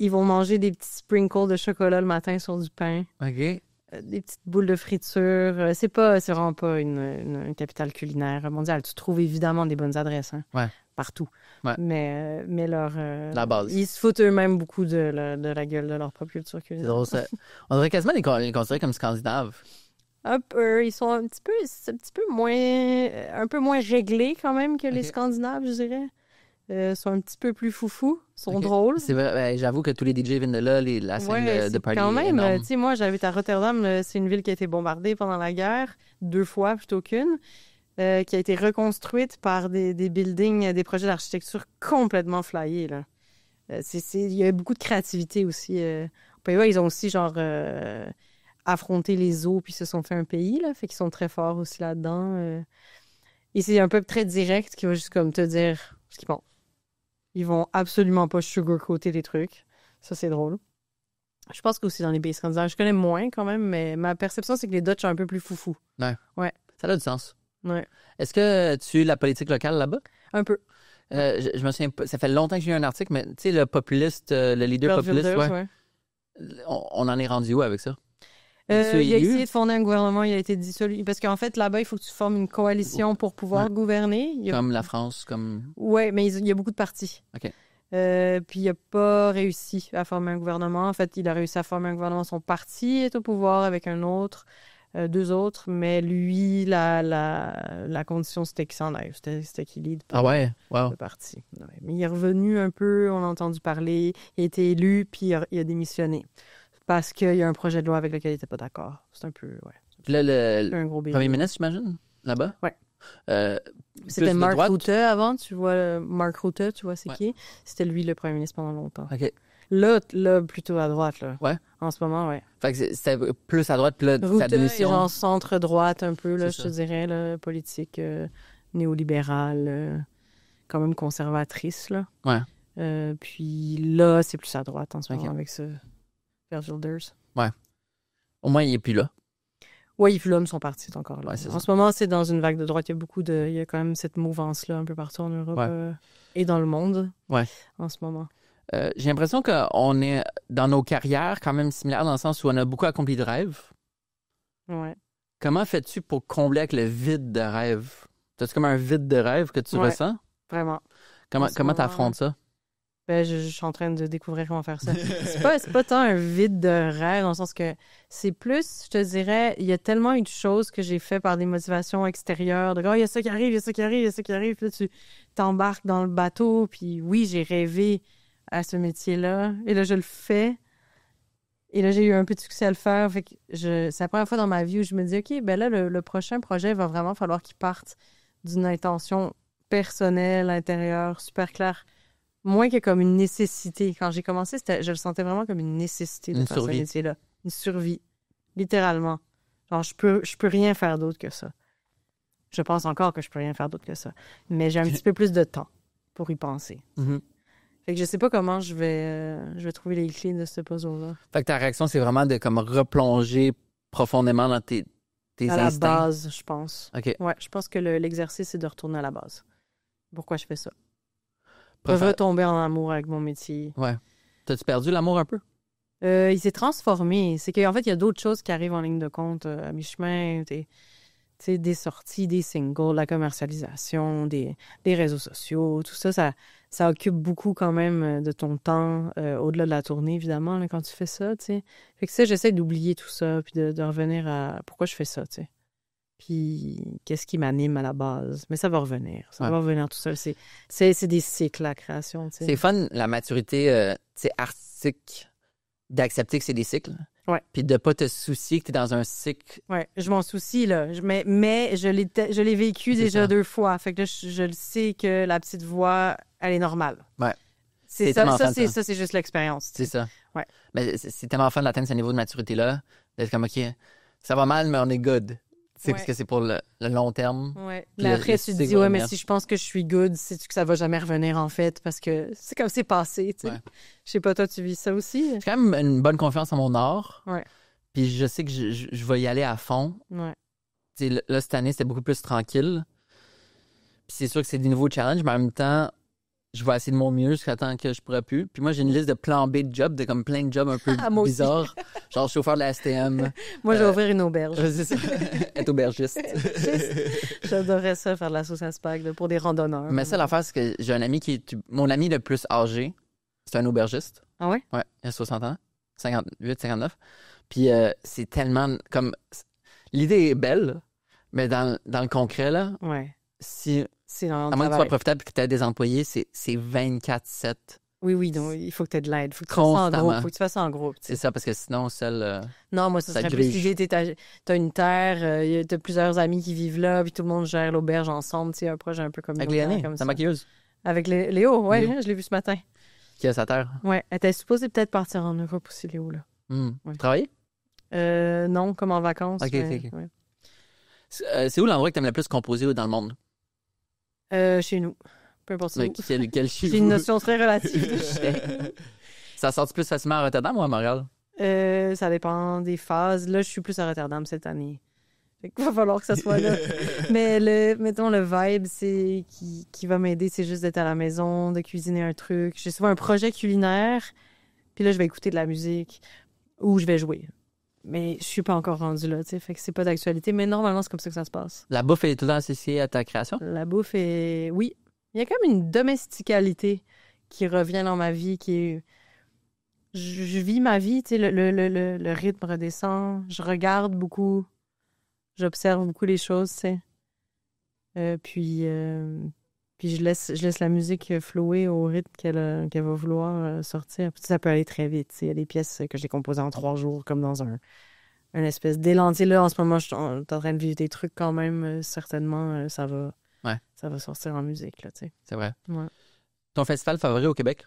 ils vont manger des petits sprinkles de chocolat le matin sur du pain. OK. Des petites boules de friture. C'est vraiment pas une capitale culinaire mondiale. Tu trouves évidemment des bonnes adresses, hein, Ouais. partout. Ouais. Mais leur... La base. Ils se foutent eux-mêmes beaucoup de la gueule de leur propre culture C'est culinaire. drôle, ça. On devrait quasiment les considérer comme scandinaves. Un peu. Ils sont un petit peu moins... un peu moins réglés quand même que les Ok. Scandinaves, je dirais. Sont un petit peu plus foufous. Sont Ok. drôles. C'est vrai, ben, j'avoue que tous les DJ viennent de là, la scène Ouais, de c'est party quand est même. énorme. Tu sais, moi, j'habite à Rotterdam. C'est une ville qui a été bombardée pendant la guerre, 2 fois plutôt qu'une, qui a été reconstruite par des buildings, des projets d'architecture complètement flyés, là. Il y a beaucoup de créativité aussi. Aux Pays-Bas, ils ont aussi, genre, affronté les eaux puis se sont fait un pays, là. Fait qu'ils sont très forts aussi là-dedans. Et c'est un peuple très direct qui va juste comme te dire ce qu'ils font. Ils vont absolument pas sugarcoater les trucs. Ça, c'est drôle. Je pense qu'aussi dans les pays scandinaves, je connais moins quand même, mais ma perception, c'est que les Dutch sont un peu plus foufous. Ouais. Ça a du sens. Ouais, Est-ce que tu as la politique locale là-bas? un peu. Je me souviens pas. Ça fait longtemps que j'ai eu un article, mais tu sais, le populiste, le leader Bert populiste, Wilders, ouais. ouais. On en est rendu où avec ça? Il a élu? essayé de fonder un gouvernement, il a été dissolu. Parce qu'en fait, là-bas, il faut que tu formes une coalition pour pouvoir gouverner. Comme la France, comme... Ouais, mais il y a beaucoup de partis. OK. Puis il n'a pas réussi à former un gouvernement. En fait, il a réussi à former un gouvernement. Son parti est au pouvoir avec un autre, 2 autres. Mais lui, la condition, c'était qu'il s'en aille. C'était qu'il lead Ah ouais? Wow. le parti. Ouais. Mais il est revenu un peu, on a entendu parler. Il a été élu, puis il a démissionné. Parce qu'il y a un projet de loi avec lequel il n'était pas d'accord. C'est un peu, ouais. Puis là, C'est un gros bébé. premier ministre, j'imagine, là-bas? Ouais. Plus C'était de Mark droite? Rutte avant, tu vois. Mark Rutte, tu vois, c'est Ouais. qui? C'était lui le premier ministre pendant longtemps. OK. Là, plutôt à droite, là. Ouais. En ce moment, ouais. Fait que c'était plus à droite, puis là, sa Rutte est démission... genre centre-droite un peu, là, C'est je te ça. dirais, là, politique néolibérale, quand même conservatrice, là. Ouais. Puis là, c'est plus à droite en ce moment Ok. avec ce Bert Wilders. Au moins, il est plus là. Ouais, Yves Lhomme, son parti est encore là. Ouais, c'est En ça. ce moment, c'est dans une vague de droite. Il y a quand même cette mouvance-là un peu partout en Europe Ouais. et dans le monde Ouais. en ce moment. J'ai l'impression qu'on est dans nos carrières quand même similaires dans le sens où on a beaucoup accompli de rêves. Ouais. Comment fais-tu pour combler avec le vide de rêve? T'as-tu comme un vide de rêve que tu Ouais. ressens? Vraiment. Comment En ce moment, t'affrontes ça? Ben, je suis en train de découvrir comment faire ça. C'est pas tant un vide de rêve, dans le sens que c'est plus, je te dirais, il y a tellement eu de choses que j'ai fait par des motivations extérieures, de « Oh, il y a ça qui arrive, il y a ça qui arrive, il y a ça qui arrive. » Puis là, tu t'embarques dans le bateau, puis oui, j'ai rêvé à ce métier-là, et là, je le fais. Et là, j'ai eu un peu de succès à le faire. Fait que c'est la première fois dans ma vie où je me dis « OK, ben là, le prochain projet va vraiment falloir qu'il parte d'une intention personnelle, intérieure, super claire. » Moins que comme une nécessité. Quand j'ai commencé, je le sentais vraiment comme une nécessité de Une faire ce survie. métier-là. Une survie. Littéralement. Genre, je peux rien faire d'autre que ça. Je pense encore que je peux rien faire d'autre que ça. Mais j'ai un petit peu plus de temps pour y penser. Mhm. Fait que je sais pas comment je vais trouver les clés de ce puzzle-là. Fait que ta réaction, c'est vraiment de comme replonger profondément dans tes À la instincts. base, je pense. OK. Ouais, je pense que l'exercice, c'est de retourner à la base. Pourquoi je fais ça? De Préfère- retomber en amour avec mon métier. Ouais. T'as-tu perdu l'amour un peu? Il s'est transformé. C'est qu'en fait, il y a d'autres choses qui arrivent en ligne de compte à mi-chemin. Tu sais, des sorties, des singles, la commercialisation, des réseaux sociaux, tout ça, ça occupe beaucoup quand même de ton temps, au-delà de la tournée, évidemment, là, quand tu fais ça, tu sais. Fait que ça, j'essaie d'oublier tout ça, puis de revenir à pourquoi je fais ça, tu sais. Puis qu'est-ce qui m'anime à la base. Mais ça va revenir. Ça Ouais. va revenir tout seul. C'est des cycles, la création, tu sais. C'est fun, la maturité tu sais, artistique, d'accepter que c'est des cycles. Ouais. Puis de pas te soucier que t'es dans un cycle. Ouais, je m'en soucie, là. Mais je l'ai vécu C'est déjà ça. 2 fois. Fait que là, je le sais que la petite voix, elle est normale. Ouais. C'est C'est ça, tellement fun, ça. ça, c'est juste l'expérience. C'est ça. Ouais. Mais c'est tellement fun d'atteindre ce niveau de maturité-là, d'être comme, OK, ça va mal, mais on est good. C'est Ouais. parce que c'est pour le long terme. Ouais. Puis Mais le après, tu te cycle dis, va ouais, mais revenir. si je pense que je suis good, sais-tu que ça va jamais revenir, en fait, parce que c'est comme c'est passé, tu sais. Ouais. Je sais pas, toi, tu vis ça aussi? J'ai quand même une bonne confiance en mon art. Ouais. Puis je sais que je vais y aller à fond. Ouais. Tu sais, là, cette année, c'était beaucoup plus tranquille. Puis c'est sûr que c'est des nouveaux challenges, mais en même temps, je vais essayer de mon mieux jusqu'à temps que je pourrais plus. Puis moi, j'ai une liste de plans B de jobs, de comme plein de jobs un peu Moi aussi. bizarres. Genre chauffeur de la STM. Moi, je vais ouvrir une auberge. C'est ça. Être aubergiste. J'adorais ça, faire de la sauce à spag là, pour des randonneurs. Mais ça, l'affaire, c'est que j'ai un ami mon ami le plus âgé, c'est un aubergiste. Ah ouais? Ouais, il a 60 ans. 58, 59. Puis c'est tellement comme... L'idée est belle, mais dans le concret, là, Ouais. si... C'est À dans le moins que tu sois travail. profitable et que tu aies des employés, c'est 24/7. Oui, donc il faut que tu aies de l'aide. Il faut que tu fasses ça en Constamment. groupe. Faut que tu fasses ça en groupe. tu sais. C'est ça, parce que sinon, seul... Non, moi, ça Ça serait plus gruge. l'idée. T'as une terre, t'as plusieurs amis qui vivent là, puis tout le monde gère l'auberge ensemble. Tu sais, un projet un peu avec communautaire Léonie, comme sa ça. maquilleuse, Avec Léo, ouais, Léo. je l'ai vu ce matin. qui a sa terre. Ouais, elle était supposée peut-être partir en Europe aussi, Léo, là. Ouais. Travailler? Non, comme en vacances. Ok, mais, ok. ouais. C'est où l'endroit que tu aimes le plus composer dans le monde? Chez nous. Peu importe où. Quel chez J'ai une vous? notion très relative de chez. Ça sort plus facilement à Rotterdam ou à Montréal? Ça dépend des phases. Là, je suis plus à Rotterdam cette année. Fait qu'il va falloir que ça soit là. Mais mettons, le vibe, c'est qui va m'aider, c'est juste d'être à la maison, de cuisiner un truc. J'ai souvent un projet culinaire, puis là, je vais écouter de la musique ou je vais jouer. Mais je suis pas encore rendue là, tu sais, fait que c'est pas d'actualité. Mais normalement, c'est comme ça que ça se passe. La bouffe est tout le temps associée à ta création? La bouffe est... Oui, il y a comme une domesticalité qui revient dans ma vie, qui est... Je vis ma vie, tu sais, le rythme redescend. Je regarde beaucoup. J'observe beaucoup les choses, tu sais. Puis je laisse la musique flower au rythme qu'elle va vouloir sortir. Puis ça peut aller très vite, tu sais. Il y a des pièces que j'ai composées en 3 jours, comme dans un espèce d'élan. Tu sais, là, en ce moment, je suis en train de vivre des trucs quand même. Certainement, ça va sortir en musique, là, tu sais. C'est vrai. Ouais. Ton festival favori au Québec?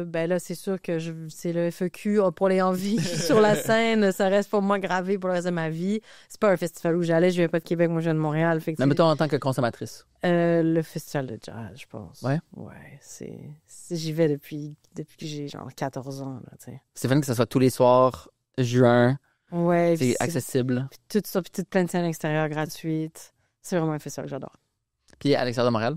Ben là, c'est sûr que c'est le FEQ pour les envies sur la scène. Ça reste pour moi gravé pour le reste de ma vie. C'est pas un festival où j'allais. Je viens pas de Québec, moi je viens de Montréal. Fait que Mais mettons en tant que consommatrice. le festival de jazz, je pense. Ouais? Ouais, j'y vais depuis que j'ai genre 14 ans, là, tu sais. C'est fun que ça soit tous les soirs, juin. Ouais, C'est puis accessible. puis tout ça, puis toute plein de scènes extérieures gratuites. C'est vraiment un festival que j'adore. Puis à l'extérieur de Montréal,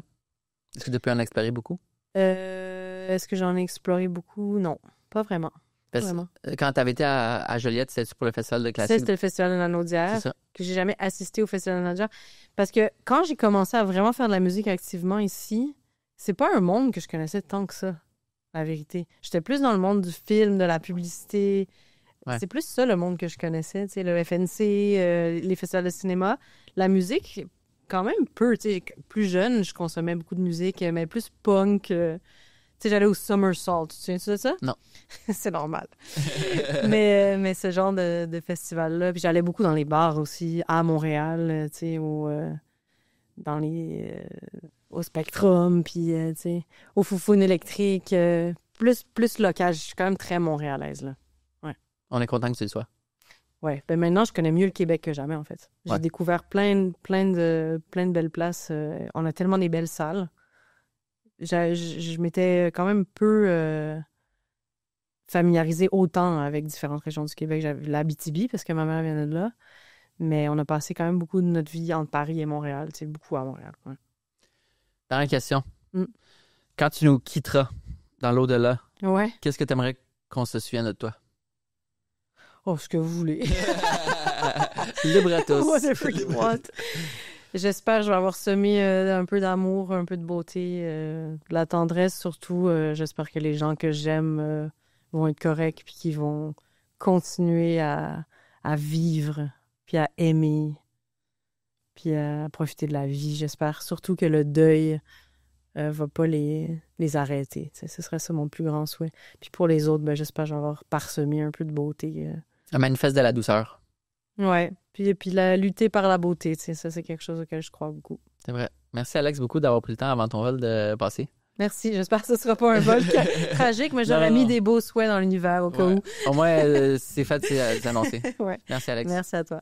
est-ce que tu peux en explorer beaucoup? Est-ce que j'en ai exploré beaucoup? Non, pas vraiment. Parce, Vraiment. quand tu avais été à Joliette, c'était pour le festival de Ça, classique? c'était le festival de la Naudière. C'est ça. Que j'ai jamais assisté au festival de la Naudière. Parce que quand j'ai commencé à vraiment faire de la musique activement ici, c'est pas un monde que je connaissais tant que ça, la vérité. J'étais plus dans le monde du film, de la publicité. Ouais. C'est plus ça le monde que je connaissais, tu sais, le FNC, les festivals de cinéma. La musique, quand même peu, tu sais, plus jeune, je consommais beaucoup de musique, mais plus punk. Tu sais, j'allais au Somersault, tu sais ça? Non. C'est normal. mais ce genre de festival-là, puis j'allais beaucoup dans les bars aussi, à Montréal, tu sais, au Spectrum, puis, tu sais, au Foufoune électrique, plus local. Je suis quand même très montréalaise, là. On est content que tu le sois. Ouais, ben maintenant, je connais mieux le Québec que jamais, en fait. J'ai Ouais. découvert plein de belles places. On a tellement des belles salles. Je m'étais quand même peu familiarisée autant avec différentes régions du Québec. J'avais l'Abitibi, parce que ma mère vient de là. Mais on a passé quand même beaucoup de notre vie entre Paris et Montréal. Tu sais, beaucoup à Montréal. Ouais. Dernière question. Mm. Quand tu nous quitteras dans l'au-delà, Ouais. qu'est-ce que tu aimerais qu'on se souvienne de toi? Oh, ce que vous voulez. Libre à tous. Whatever you want. J'espère que je vais avoir semé un peu d'amour, un peu de beauté, de la tendresse surtout. J'espère que les gens que j'aime vont être corrects puis qu'ils vont continuer à vivre, puis à aimer, puis à profiter de la vie. J'espère surtout que le deuil va pas les arrêter. Tu sais, ce serait ça mon plus grand souhait. Puis pour les autres, ben, j'espère que je vais avoir parsemé un peu de beauté. Un manifeste de la douceur. Ouais. Puis lutter par la beauté, tu sais, ça, c'est quelque chose auquel je crois beaucoup. C'est vrai. Merci, Alex, beaucoup d'avoir pris le temps avant ton vol de passer. Merci. J'espère que ce ne sera pas un vol tragique, mais j'aurais Non. mis des beaux souhaits dans l'univers au cas où. Au moins, c'est fait, c'est annoncé. Ouais. Merci, Alex. Merci à toi.